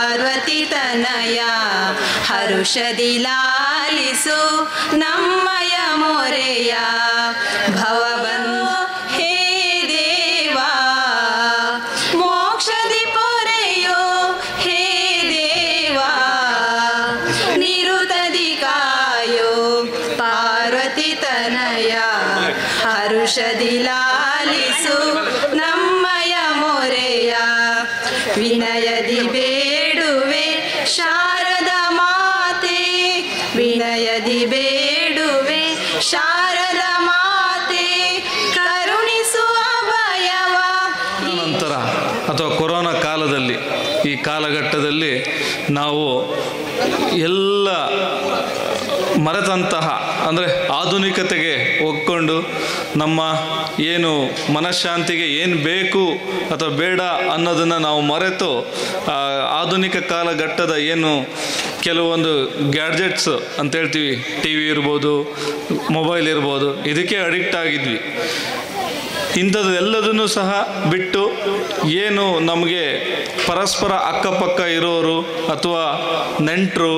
ಪಾರ್ವತಿ ತನಯ ಹರುಷದಿ ಲಾಲಿಸು ನಮ್ಮಯ ಮೊರೆಯ ಭವಬಂಧು ಹೇ ದೇವಾ ಮೋಕ್ಷದಿ ಪೊರೆಯೋ ಹೇ ದೇವಾ ನಿರುತದಿ ಕಾಯೋ ಪಾರ್ವತಿ ತನಯ ಹರುಷದಿ ಲಾಲಿಸು ನಮ್ಮಯ ಮೊರೆಯ ವಿನಯದಿ ಬೇಡುವೆ ಶಾರದ ಮಾತೆ ವಿನಯದಿ ಬೇಡುವೆ ಶಾರದ ಮಾತೆ ಕರುಣಿಸುವ ಭಯವ. ನಂತರ ಅಥವಾ ಕೊರೋನಾ ಕಾಲದಲ್ಲಿ ಈ ಕಾಲಘಟ್ಟದಲ್ಲಿ ನಾವು ಎಲ್ಲ ಮರೆತಂತಹ ಅಂದರೆ ಆಧುನಿಕತೆಗೆ ಒಗ್ಕೊಂಡು ನಮ್ಮ ಏನು ಮನಃಶಾಂತಿಗೆ ಏನು ಬೇಕು ಅಥವಾ ಬೇಡ ಅನ್ನೋದನ್ನು ನಾವು ಮರೆತು ಆಧುನಿಕ ಕಾಲಘಟ್ಟದ ಏನು ಕೆಲವೊಂದು ಗ್ಯಾಡ್ಜೆಟ್ಸ್ ಅಂತ ಹೇಳ್ತೀವಿ, ಟಿ ವಿ ಇರ್ಬೋದು, ಮೊಬೈಲ್ ಇರ್ಬೋದು, ಇದಕ್ಕೆ ಅಡಿಕ್ಟ್ ಆಗಿದ್ವಿ. ಇಂಥದ್ದು ಎಲ್ಲದನ್ನು ಸಹ ಬಿಟ್ಟು ಏನು ನಮಗೆ ಪರಸ್ಪರ ಅಕ್ಕಪಕ್ಕ ಇರೋರು ಅಥವಾ ನೆಂಟರು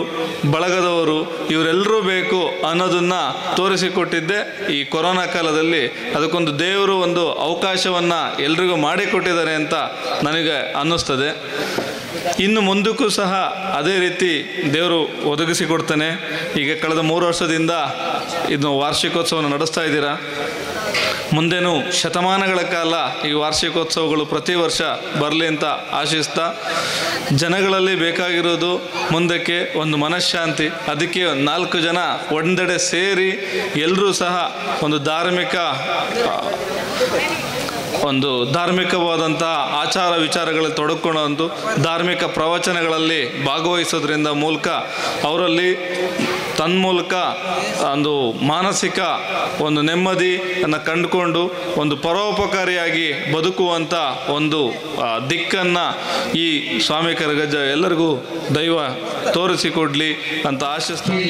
ಬಳಗದವರು ಇವರೆಲ್ಲರೂ ಬೇಕು ಅನ್ನೋದನ್ನು ತೋರಿಸಿಕೊಟ್ಟಿದ್ದೆ ಈ ಕೊರೋನಾ ಕಾಲದಲ್ಲಿ. ಅದಕ್ಕೊಂದು ದೇವರು ಒಂದು ಅವಕಾಶವನ್ನು ಎಲ್ರಿಗೂ ಮಾಡಿಕೊಟ್ಟಿದ್ದಾರೆ ಅಂತ ನನಗೆ ಅನ್ನಿಸ್ತದೆ. ಇನ್ನು ಮುಂದಕ್ಕೂ ಸಹ ಅದೇ ರೀತಿ ದೇವರು ಒದಗಿಸಿಕೊಡ್ತಾನೆ. ಈಗ ಕಳೆದ 3 ವರ್ಷದಿಂದ ಇದು ವಾರ್ಷಿಕೋತ್ಸವವನ್ನು ನಡೆಸ್ತಾ ಇದ್ದೀರಾ. ಮುಂದೇನು ಶತಮಾನಗಳ ಕಾಲ ಈ ವಾರ್ಷಿಕೋತ್ಸವಗಳು ಪ್ರತಿ ವರ್ಷ ಬರಲಿ ಅಂತ ಆಶಿಸ್ತಾ, ಜನಗಳಲ್ಲಿ ಬೇಕಾಗಿರೋದು ಮುಂದಕ್ಕೆ ಒಂದು ಮನಃಶಾಂತಿ. ಅದಕ್ಕೆ 4 ಜನ ಒಂದೆಡೆ ಸೇರಿ ಎಲ್ಲರೂ ಸಹ ಒಂದು ಧಾರ್ಮಿಕವಾದಂತಹ ಆಚಾರ ವಿಚಾರಗಳಲ್ಲಿ ತೊಡಕೊಂಡು ಧಾರ್ಮಿಕ ಪ್ರವಚನಗಳಲ್ಲಿ ಭಾಗವಹಿಸೋದ್ರಿಂದ ಮೂಲಕ ಅವರಲ್ಲಿ ತನ್ಮೂಲಕ ಒಂದು ಮಾನಸಿಕ ಒಂದು ನೆಮ್ಮದಿಯನ್ನು ಕಂಡುಕೊಂಡು ಒಂದು ಪರೋಪಕಾರಿಯಾಗಿ ಬದುಕುವಂಥ ಒಂದು ದಿಕ್ಕನ್ನು ಈ ಸ್ವಾಮಿ ಕರಗಜ್ಜ ಎಲ್ಲರಿಗೂ ದೈವ ತೋರಿಸಿಕೊಡ್ಲಿ ಅಂತ ಆಶಿಸ್ತೀನಿ.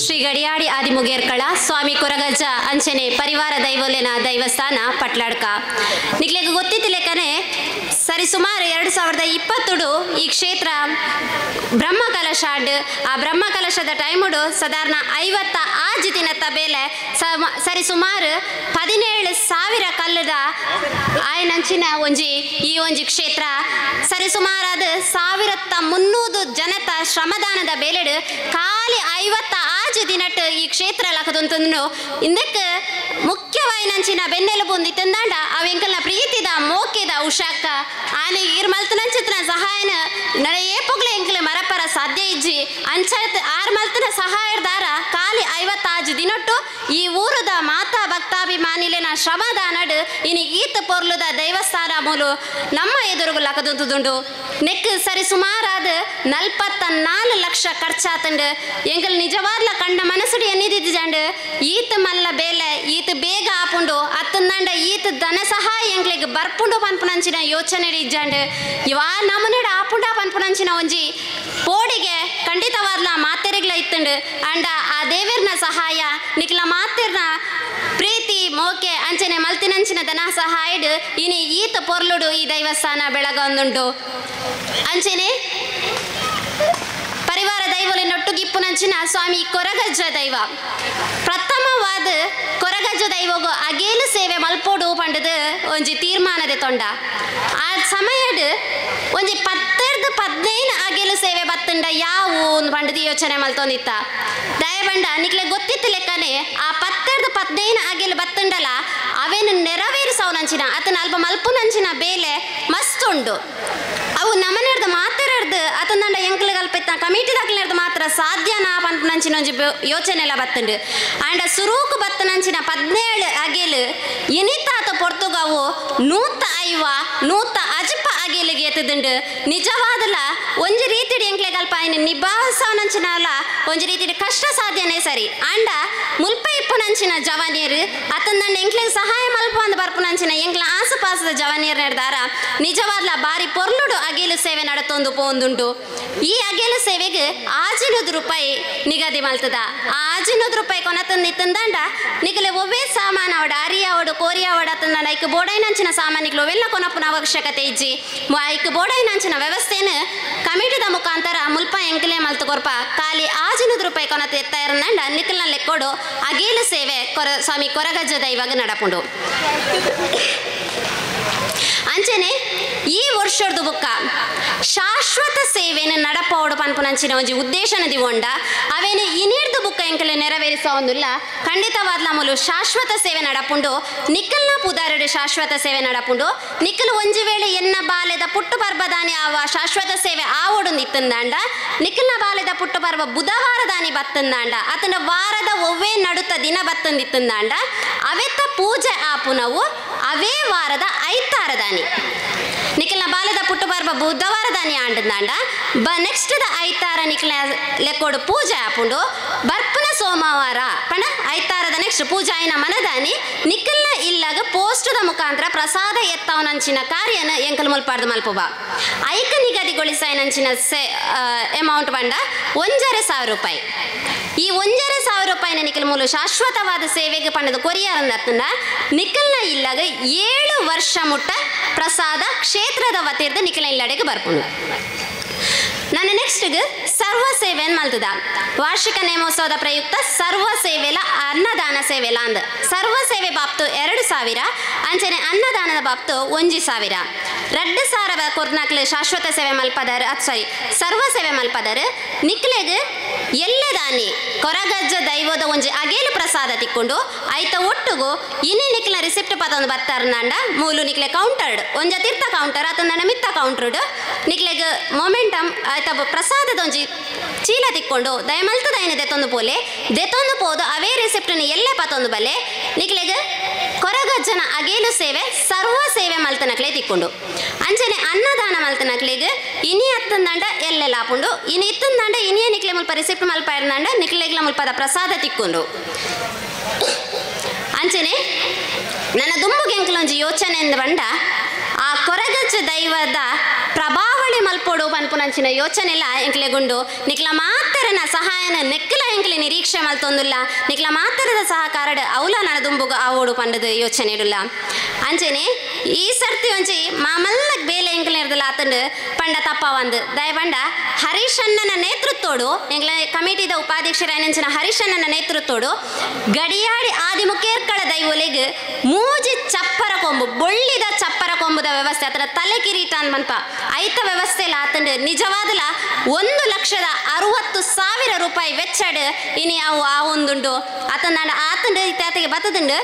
ಶ್ರೀ ಗಡಿಯಾಡಿ ಆದಿಮುಗೇರ್ಕಳ ಸ್ವಾಮಿ ಕೊರಗಜ್ಜ ಅಂಚನೆ ಪರಿವಾರ ದೈವೋಲೆನ ದೈವಸ್ಥಾನ ಪಟ್ಲಾಡ್ಕ ನಿಗ್ಲೆಗೆ ಗೊತ್ತಿತ್ತಿಲೆಕ್ಕನೆ ಸರಿಸುಮಾರು 2020 ಈ ಕ್ಷೇತ್ರ ಬ್ರಹ್ಮಕಲಶ ಆ ಬ್ರಹ್ಮಕಲಶದ ಟೈಮುಡು ಸಾಧಾರಣ 56 ದಿನದ ಬೇಲೆ ಸರಿಸುಮಾರು 17,000 ಕಲ್ಲದ ಆಯ್ನಂಚಿನ ಈ ಒಂಜಿ ಕ್ಷೇತ್ರ ಸರಿಸುಮಾರಾದ 1300 ಜನತ ಶ್ರಮದಾನದ ಬೇಲೆಡು ಖಾಲಿ 56 ದಿನಟ್ಟು ಈ ಕ್ಷೇತ್ರ ಲಕದೊಂದು ಇಂದಕ್ಕೆ ಮುಖ್ಯವಾಯಿನಂಚಿನ ಬೆನ್ನೆಲುಬು ಒಂದಿತ್ತಂದಾಂಡ ಅವೆಂಕಲ್ನ ಪ್ರೀತಿದ ಮೋಕೆದ ಉಷಾಕ ಆನೆ ಈರ್ ಮಲ್ತನಂಚಿನ ಸಹಾಯನ ನರೆಯೇ ಪೊಗ್ಲೆ ಎಂಕಲೆ ಮರಪರ ಸಾಧ್ಯ ಇಜ್ಜಿ ಅಂಚತ್ ಆರ್ ಮಲ್ತನ ಸಹಾಯದಾರ ಖಾಲಿ 56 ದಿನಟ್ಟು ಈ ಊರದ ಮಾತಾ ಭಕ್ತಾಭಿಮಾನಿಲೆನ ಶ್ರಮದಾನಡ್ ಇನಿ ಈತ ಪೊರ್ಲುದ ದೈವಸ್ಥಾನ ಮೂಲು ನಮ್ಮ ಎದುರುಗು ಲಕದೊಂದುದುಂಡು ನೆಕ್ ಸರಿ ಸುಮಾರಾದ 44 ಲಕ್ಷ ಖರ್ಚಾತಂಡು ಎಂಕಲ್ ನಿಜವಾದ್ಲ ಕಂಡ ಮನಸ್ಸುಡಿ ಎನ್ನಿದಿದ್ದಂಡು ಈತ ಮಲ್ಲ ಬೇಲೆ ಈತ ಬೇಗ ಆಪುಂಡು ಅತ್ತಂದಂಡ ಈತ ಧನ ಸಹಾಯ ಎಂಕ್ಲೆಗ್ ಬರ್ಪುಂಡು ಪನ್ಪುನಂಚಿನ ಯೋಚನೆ ಇಜ್ಜಂಡು ಇವಾ ನಮ್ಮನೆಡ ಆಪುಂಡ ಪನ್ಪುನಂಚಿನ ಒಂಜಿ ಪೋಡಿಗೆ ಖಂಡಿತವಾದ್ಲ ಮಾತೆರೆಗ್ಲ ಇತ್ತಂಡು ಅಂಡ ಆ ದೇವಿರ್ನ ಸಹಾಯ ನಿಕ್ಲ ಮಾತೆರ್ನ ಪ್ರೀತಿ ಮೋಕೆ ಅಂಚನೆ ಮಲ್ತಿನಂಚಿನ ಧನ ಸಹಾಯಡು ಇನಿ ಈತ ಪೊರ್ಲುಡು ಈ ದೈವಸ್ಥಾನ ಬೆಳಗೊಂದುಂಟು ಅಂಚನೆ ಪರಿವಾರ ದೈವಲಿನೊಟ್ಟುಗಿಪ್ಪುನಂಚಿನ ಸ್ವಾಮಿ ಕೊರಗಜ್ಜ ದೈವ ಪ್ರಥಮವಾದ ಕೊರಗಜ್ಜ ದೈವಗು ಅಗೇಲು ಸೇವೆ ಮಲ್ಪೋಡು ಪಂಡದು ಒಂಜಿ ತೀರ್ಮಾನದ ತೊಂಡ ಆ ಸಮಯಡ್ ಒಂಜಿ 10-15 ಅಗೇಲು ಸೇವೆ ಬತ್ತಂಡ ಯಾವು ಪಂಡದು ಯೋಚನೆ ಮಲ್ತೊಂದಿತ್ತ ದಯಬಂಡ ನಿಕ್ಲೆ ಗೊತ್ತಿತ್ತು ಲೆಕ್ಕನೆ ಆ 10-15 ಅಗೇಲು ಬತ್ತಂಡಲ ಅವೇನು ನೆರವೇರಿಸವನಂಚಿನ ಅತನ ಅಲ್ಪ ಮಲ್ಪುನಂಚಿನ ಬೇಲೆ ಮಸ್ತುಂಡು ಅವು ನಮನೆರ್ದ ಮಾತೆರಡ್ದ ನೆಡ್ದು ಅತಂದಂಡ ಎಂಕ್ಲು ಕಲ್ಪಿತ್ತ ಕಮಿಟಿ ದಾಖಲೆ ಮಾತ್ರ ಸಾಧ್ಯನಾ ಪನ್ಪುನಂಚಿನ ಒಂಜಿ ಯೋಚನೆ ಎಲ್ಲ ಬತ್ತುಂಡು ಆಂಡ ಸುರೂಕು ಬತ್ತನಂಚಿನ 17 ಅಗೇಲು ಇನಿತಾತ ಪೊರ್ತುಗವು ನೂತ ಐವ ನೂತ ಅಜಪ ಅಗೇಲಿಗೆ ಎತ್ತದುಂಡು ನಿಜವಾದಲ ಒಂಜಿ ರೀತಿಡಿ ಎಂಕ್ಲೆ ಕಲ್ಪ ಐನ ನಿಭಾಯಿಸವನಂಚಿನಲ್ಲ ಒಂಜಿ ರೀತಿಡಿ ಕಷ್ಟ ಸಾಧ್ಯನೇ ಸರಿ ಆಂಡ ಮುಲ್ಪ ಇಪ್ಪುನಂಚಿನ ಜವಾನಿಯರು ಅತಂದಂಡ ಎಂಕ್ಲೆಗೆ ಸಹಾಯ ಮಲ್ಪ ಅಂದ ಬರ್ಪುನಂಚಿನ ಎಂಕ್ಲ ಆಸುಪಾಸದ ಜವಾನಿಯರು ನಡೆದಾರ ನಿಜವಾದ್ಲ ಬಾರಿ ಪೊರ್ಲುಡು ಅಗೇಲು ಸೇವೆ ನಡತೊಂದು ಪೋಂದುಂಟು ಈ ಅಗೇಲು ಸೇವೆಗೆ ₹600 ನಿಗದಿ ಮಲ್ತದ ಆ ₹600 ಕೊನತಂದಿತ್ತಂದಂಡ ನಿಗಲೆ ಒವ್ವೇ ಸಾಮಾನು ಅವಡ ಅರಿಯಾವಡು ಕೋರಿಯಾವಡ ತಂದಂಡ ಐಕ್ ಬೋಡೈನಂಚಿನ ಸಾಮಾನಿಗಳು ಅವೆಲ್ಲ ಕೊನಪ್ಪನ ಅವಶ್ಯಕತೆ ಇಜ್ಜಿ ಐಕ್ ಬೋಡೈನಂಚಿನ ವ್ಯವಸ್ಥೆನ ಕಮಿಟಿದ ಮುಖಾಂತರ ಮುಲ್ಪ ಎಂಕ್ಲೆ ಮಲ್ತು ಕೊರ್ಪ ಖಾಲಿ ₹600 ಕೊನತ ಎತ್ತ ಇರಂದಂಡ ನಿಖಲ್ನ ಲೆಕ್ಕೋಡು ಅಗೇಲು ಸೇವೆ ಸ್ವಾಮಿ ಕೊರಗಜ್ಜದ ಇವಾಗ ನಡಪುಂಡು ಅಂಚನೆ ಈ ವರ್ಷದ ಬುಕ್ಕ ಶಾಶ್ವತ ಸೇವೆನ ನಡಪೋಡು ಪನ್ಪುನಂಚಿನ ಒಂಜಿ ಉದ್ದೇಶನ ದಿವೊಂಡ ಅವೇನು ಇನಿರ್ದು ಬುಕ್ಕ ಎಂಕಲೆ ನೆರವೇರಿಸೋಂದಿಲ್ಲ ಖಂಡಿತವಾದ್ಲ ಮೂಲು ಶಾಶ್ವತ ಸೇವೆ ನಡಪುಂಡು ನಿಖಲ್ನ ಪುದಾರಡು ಶಾಶ್ವತ ಸೇವೆ ನಡಪುಂಡು ನಿಖಲ್ ಒಂಜಿ ವೇಳೆ ಎನ್ನ ಬಾಲೆದ ಪುಟ್ಟು ಪರ್ಬದಾನಿ ಆವ ಶಾಶ್ವತ ಸೇವೆ ಆವೊಡು ಇತ್ತಂದಾಂಡ ನಿಖಲ್ನ ಬಾಲೆದ ಪುಟ್ಟು ಪರ್ಬ ಬುಧವಾರ ದಾನಿ ಬತ್ತಂದಾಂಡ ಅತನ ವಾರದ ಒವ್ವೇ ನಡುತ್ತ ದಿನ ಬತ್ತಂದಿತ್ತಂದಾಂಡ ಅವೆತ್ತ ಪೂಜೆ ಆಪುನವು ಅವೇ ವಾರದ ಐತಾರ ದಾನಿ ನಿಖಲ್ನ ಬಾಲದ ಪುಟ್ಟು ಬರ್ಬ ಬುಧವಾರ ದಾನಿ ಆಂಡಂದಾಂಡ ನೆಕ್ಸ್ಟ್ ದ ಐತಾರ ನಿಖಲ ಲೆಕ್ಕೋಡು ಪೂಜೆ ಆಪುಂಡು ಬರ್ಪನ ಸೋಮವಾರ ಪಂಡ ಐತಾರದ ನೆಕ್ಸ್ಟ್ ಪೂಜೆ ಆಯ್ನ ಮನದಾನಿ ನಿಖಲ್ನ ಇಲ್ಲಾಗ ಪೋಸ್ಟದ ಮುಖಾಂತರ ಪ್ರಸಾದ ಎತ್ತವನಂಚಿನ ಕಾರ್ಯನ ಎಂಕಲ್ ಮುಲ್ಪಾಡ್ದು ಮಲ್ಪುಬ ಐಕ ನಿಗದಿಗೊಳಿಸಾಯನಂಚಿನ ಅಮೌಂಟ್ ಬಂಡ ₹1,500 ಈ ₹1,500 ನಿಖಲ್ ಮೂಲ ಶಾಶ್ವತವಾದ ಸೇವೆಗೆ ಪಂಡದ ಕೊರಿಯರಂದತ್ತಂಡ ನಿಖಲ್ನ ಇಲ್ಲಾಗ 7 ವರ್ಷ ಮುಟ್ಟ ಪ್ರಸಾದ ಕ್ಷೇತ್ರದ ವತಿರ್ದ ನಿಖಲ ಇಲ್ಲಡೆಗೆ ಬರ್ಪುಂಡು ನನ್ನ ನೆಕ್ಸ್ಟ್ಗೆ ಸರ್ವ ಸೇವೆಯನ್ನು ಮಲ್ತದ ವಾರ್ಷಿಕ ನೇಮೋತ್ಸವದ ಪ್ರಯುಕ್ತ ಸರ್ವ ಸೇವೆಲ ಅನ್ನದಾನ ಸೇವೆಲ ಅಂದ ಸರ್ವ ಸೇವೆ ಬಾಪ್ತು 2,000 ಅಂಚನೆ ಅನ್ನದಾನದ ಬಾಪ್ತು 1,000 2,000 ಕೊರ್ನಾಕ್ಲೆ ಶಾಶ್ವತ ಸೇವೆ ಮಲ್ಪದರ್ ಸರ್ವ ಸೇವೆ ಮಲ್ಪದರ್ ನಿಕ್ಲೆಗ್ ಎಲ್ಲದಾನಿ ಕೊರಗಜ್ಜ ದೈವದ ಒಂಜಿ ಅಗೇಲು ಪ್ರಸಾದ ತಿಕ್ಕೊಂಡು ಐತ ಒಟ್ಟುಗು ಇನಿ ನಿಕ್ಲ ರಿಸಿಪ್ಟ್ ಪದೊಂದು ಬತ್ತಾರ್ನಂಡ ಮೂಲು ನಿಕ್ಲೆ ಕೌಂಟರ್ಡ್ ಒಂಜ ತೀರ್ಥ ಕೌಂಟರ್ ಅತಂದ ಮಿತ್ತ ಕೌಂಟರ್ಡ್ ನಿಕ್ಲೆಗ್ ಮೊಮೆಂಟಮ್ ಆಯ್ತ ಪ್ರಸಾದದ ಒಂಜಿ ಚೀಲ ತಿಕ್ಕೊಂಡು ದಯಮಲ್ತ ದೈನ ದೆತ್ತೊಂದು ಪೋಲೆ ದೆತ್ತೊಂದು ಪೋದು ಅವೇ ರಿಸಿಪ್ಟ್ನ ಎಲ್ಲೇ ಪತ್ತೊಂದು ಬಲೆ ನಿಕ್ಲೆಗ್ ಕೊರಗಜ್ಜನ ಅಗೇಲು ಸೇವೆ ಸರ್ವ ಸೇವೆ ಮಲ್ತನಕ್ಲೆ ತಿಕ್ಕೊಂಡು ಅಂಚನೆ ಅನ್ನದಾನ ಮಲ್ತನಕ್ಲೆಗ್ ಇನಿ ಹತ್ತಂದಂಡ ಎಲ್ಲೆಲ್ಲ ಆಪುಂಡು ಇನಿ ಇತ್ತಂದಂಡ ಇನಿಯ ನಿಕ್ಲೆ ಮುಲ್ಪ ರಿಸಿಪ್ಟ್ ಮಲ್ಪ ಇರಂದಂಡ ನಿಕ್ಲೆಗ್ಲ ಮುಲ್ಪದ ಪ್ರಸಾದ ತಿಕ್ಕೊಂಡು ಅಂಚನೆ ನನ್ನ ದುಂಬುಗೆ ಎಂಕ್ಲೊಂಜಿ ಯೋಚನೆ ಎಂದು ಬಂಡ ಆ ಕೊರಗಜ್ಜ ದೈವದ ಪ್ರಭಾವಳಿ ಮಲ್ಪೋಡು ಪನ್ಪುನಂಚಿನ ಯೋಚನೆ ಎಲ್ಲ ಎಂಕ್ಲೆಗುಂಡು ನಿಕ್ಲ ಮಾತರನ ಸಹಾಯನ ನೆಕ್ಕಲ ಎಂಕ್ಲೆ ನಿರೀಕ್ಷೆ ಮಲ್ತೊಂದುಲ್ಲ ನಿಕ್ಲ ಮಾತರದ ಸಹಕಾರಡ್ ಅವಲ ನನ್ನ ದುಂಬುಗ ಆವೋಡು ಪಂಡದ ಯೋಚನೆ ಇಡುಲ್ಲ ಅಂಚನೆ ಈ ಸರ್ತಿ ಒಂಜಿ ಮಾಮಲ್ಲ ಬೇಲೆ ಎಂಕ್ಲೆ ಇರ್ದಲ್ಲ ಆತಂಡು ಪಂಡ ತಪ್ಪ ಒಂದು ದಯ ಪಂಡ ಹರೀಶಣ್ಣನ ನೇತೃತ್ವಡು ಎಂಕ್ಲ ಕಮಿಟಿದ ಉಪಾಧ್ಯಕ್ಷರಾಯನಂಚಿನ ಹರೀಶಣ್ಣನ ನೇತೃತ್ವಡು ಗಡಿಯಾಡಿ ಆದಿಮುಖೇರ್ಕಳ ದೈವಲೆಗ್ ಮೂಜಿ ಚಪ್ಪರ ಕೊಂಬು ಬೊಳ್ಳಿದ ಚಪ್ಪರ ಕೊಂಬುದ ವ್ಯವಸ್ಥೆ ಆತನ ತಲೆ ಕಿರೀಟ ಅನ್ಮನ್ಪ ಐತ ವ್ಯವಸ್ಥೆ ಇಲ್ಲ ಆತಂಡು ನಿಜವಾದಲ ₹1,60,000 ವೆಚ್ಚಡ್ ಇನಿ ಅವು ಆ ಒಂದುಂಡು ಆತಂಡ ಆತಂಡು ಇತ್ತಾತಿಗೆ ಬತ್ತದುಂಡು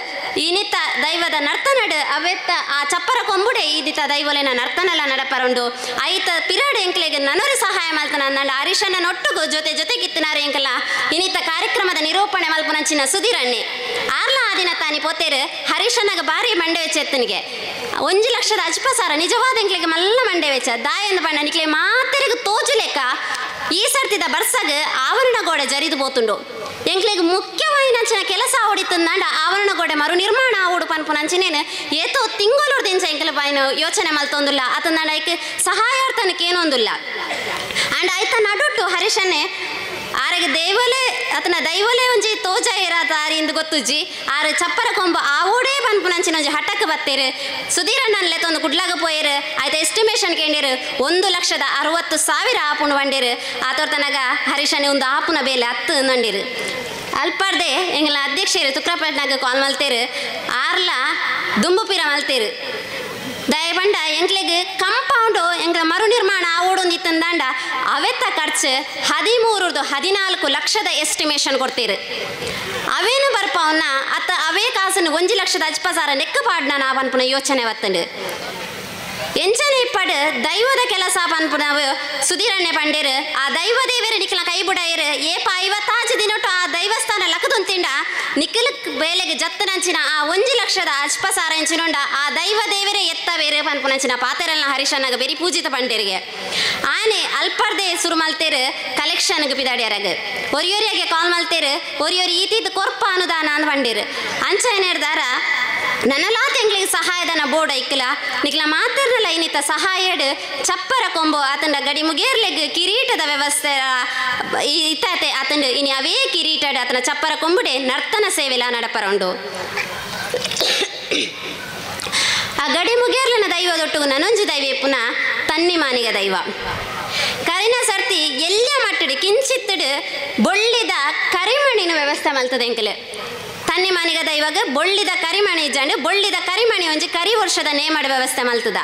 ಇನಿತ ದೈವದ ನರ್ತನಡ್ ಅವೆತ್ತ ಆ ಚಪ್ಪರ ಕೊಂಬುಡೆ ಇದಿತ ದೈವಲೆನ ನರ್ತನಲ ನಡಪರುಂಡು ಐತ ಪಿರಡ್ ಎಂಕ್ಲೆಗೆ ನನರು ಸಹಾಯ ಮಲ್ತನ ಅಂದಂಡ ಹರೀಶಣ್ಣನ ಒಟ್ಟುಗು ಜೊತೆಗಿತ್ತಿನಾರ ಎಂಕಲ ಇನಿತ ಕಾರ್ಯಕ್ರಮದ ನಿರೂಪಣೆ ಮಲ್ಪನಂಚಿನ ಸುಧೀರಣ್ಣೆ ಆರ್ಲ ಆದಿನ ತಾನಿ ಪೋತೇರು ಹರೀಶಣ್ಣಗ ಬಾರಿ ಮಂಡೆ ವೆಚ್ಚ ಎತ್ತನಿಗೆ 1,60,000 ನಿಜವಾದ ಎಂಕ್ಲೆಗೆ ಮಲ್ಲ ಮಂಡೆ ವೆಚ್ಚ ದಾಯಂದ ಬಣ್ಣ ನಿಕ್ಲೆ ಮಾತೆರೆಗೆ ತೋಜು ಲೆಕ್ಕ ಈ ಸರ್ತಿದ ಬರ್ಸಗ ಆವರಣ ಗೋಡೆ ಜರಿದು ಪೋತುಂಡು ಎಂಕ್ಲೆಗೆ ಮುಖ್ಯವಾಯಿನಂಚಿನ ಕೆಲಸ ಆವಡಿತ್ತಂದಾಂಡ ಆವರಣ ಗೋಡೆ ಮರು ನಿರ್ಮಾಣ ಆವಡು ಪನ್ಪುನಂಚಿನೇನು ಏತೋ ತಿಂಗಳೂರು ದಿನಸ ಎಂಕಲ ಬಾಯಿನ ಯೋಚನೆ ಮಲ್ತೊಂದುಲ್ಲ ಆತಂದಾಂಡ ಐಕ್ ಸಹಾಯಾರ್ಥನಕ್ಕೆ ಏನೊಂದುಲ್ಲ ಅಂಡ್ ಆಯ್ತ ನಡುಟ್ಟು ಹರೀಶನ್ನೇ ಆರೆಗೆ ದೈವಲೆ ಅತನ ದೈವಲೆ ಒಂಜಿ ತೋಜ ಇರಾತ ಆರಿಂದ ಗೊತ್ತುಜ್ಜಿ ಆರು ಚಪ್ಪರ ಕೊಂಬ ಆವೋಡೇ ಪನ್ಪುನಂಚಿನ ಒಂಜಿ ಹಟ್ಟಕ್ಕೆ ಬತ್ತೇರು ಸುಧೀರಣ್ಣನ ಲೆತ್ತೊಂದು ಕುಡ್ಲಾಗ ಪೋಯರು ಆಯ್ತ ಎಸ್ಟಿಮೇಷನ್ ಕೇಂಡಿರು 1,60,000 ಆಪುಂಡು ಬಂಡಿರು ಆತೋರ್ತನಗ ಹರೀಶನೇ ಒಂದು ಆಪುನ ಬೇಲೆ 10 ನಂಡಿರು ಅಲ್ಪಾರ್ದೆ ಎಂಗ್ಲ ಅಧ್ಯಕ್ಷರು ತುಕ್ರಪೇಟ್ನಾಗ ಕಾಲ್ ಮಲ್ತೇರು ಆರ್ಲ ದುಂಬುಪಿರ ಮಲ್ತೇರು ದಯಬಂಡ ಎಂಕ್ಲೆಗೆ ಕಂಪೌಂಡು ಎಂಗ್ಲ ಮರು ನಿರ್ಮಾಣ ಆವೋಡೊಂದಿತ್ತಂದಾಂಡ ಅವೆತ್ತ ಖರ್ಚು 13-14 ಲಕ್ಷದ ಎಸ್ಟಿಮೇಷನ್ ಕೊಡ್ತೀರು ಅವೇನು ಬರ್ಪವನ್ನ ಅತ್ತ ಅವೇ ಕಾಸನ್ನು 1,60,000 ನೆಕ್ಕ ಪಾಡ್ನ ನಾವು ಅನ್ಪುನ ಯೋಚನೆ ಬತ್ತಂಡು ಎಂಚನೆ ಇಪ್ಪಡು ದೈವದ ಕೆಲಸ ಪನ್ಪು ನಾವು ಸುಧೀರಣ್ಣೆ ಪಂಡೇರು ಆ ದೈವ ದೇವರ ನಿಖಲ ಕೈ ಬುಡಾಯಿರು ಏಪ 50 ದಿನೊಟ್ಟು ಆ ದೈವಸ್ಥಾನ ಲಕ್ಕದುಂತಿಂಡ ನಿಖಲ್ ಬೇಲೆಗೆ ಜತ್ತನಂಚಿನ ಆ 1 ಲಕ್ಷದ ಅಷ್ಪಸಾರ ಎಂಚಿನೊಂಡ ಆ ದೈವ ದೇವರೇ ಎತ್ತ ಬೇರೆ ಪನ್ಪುನಂಚಿನ ಪಾತೆರಲ್ನ ಹರಿಶನ್ನಗ ಬೇರಿ ಪೂಜಿತ ಪಂಡೇರಿಗೆ ಆನೆ ಅಲ್ಪರ್ದೆ ಸುರು ಮಲ್ತೇರು ಕಲೆಕ್ಷನ್ಗೆ ಪಿದಾಡ್ಯಾರಗ ಒರಿಯೋರಿಯಾಗೆ ಕಾಲ್ ಮಲ್ತೇರು ಒರಿಯೋರಿ ಈತಿದ್ದು ಕೊರ್ಪ ಅನುದಾನ ಅಂತ ಪಂಡೇರು ಅಂಚ ಏನೇರ್ದಾರ ನನ್ನಲಾ ತೆಂಗ್ಳಿಗೆ ಸಹಾಯಧನ ಬೋರ್ಡ್ ಐಕ್ಕಲ ನಿಕ್ಲ ಮಾತಿರ್ನಲ್ಲ ಇನ್ನಿತ್ತ ಸಹಾಯಡ್ ಚಪ್ಪರ ಕೊಂಬು ಆತಂಡ ಗಡಿ ಮುಗೇರ್ಲೆಗ್ ಕಿರೀಟದ ವ್ಯವಸ್ಥೆ ಇತ್ತಾತೆ ಆತಂಡ ಇನಿ ಅವೇ ಕಿರೀಟಡ್ ಆತನ ಚಪ್ಪರ ಕೊಂಬುಡೆ ನರ್ತನ ಸೇವೆಲ ನಡಪರ ಉಂಡು ಆ ಗಡಿ ಮುಗೇರ್ಲನ ದೈವದೊಟ್ಟು ನನೊಂಜಿ ದೈವ ಪುನಃ ತನ್ನಿಮಾನಿಗ ದೈವ ಕರಿನ ಸರ್ತಿ ಎಲ್ಲ ಮಟ್ಟಡು ಕಿಂಚಿತ್ತಡು ಬೊಳ್ಳಿದ ಕರಿಮಣಿನ ವ್ಯವಸ್ಥೆ ಮಲ್ತದೆ ಎಂಕಲು ತನ್ನಿಮಾನಿಗ ದೈವಾಗ ಬೊಳ್ಳಿದ ಕರಿಮಣಿ ಇಜ್ಜಂಡು ಬೊಳ್ಳಿದ ಕರಿಮಣಿ ಒಂಜಿ ಕರಿ ವರ್ಷದ ನೇಮಡ ವ್ಯವಸ್ಥೆ ಮಲ್ತದ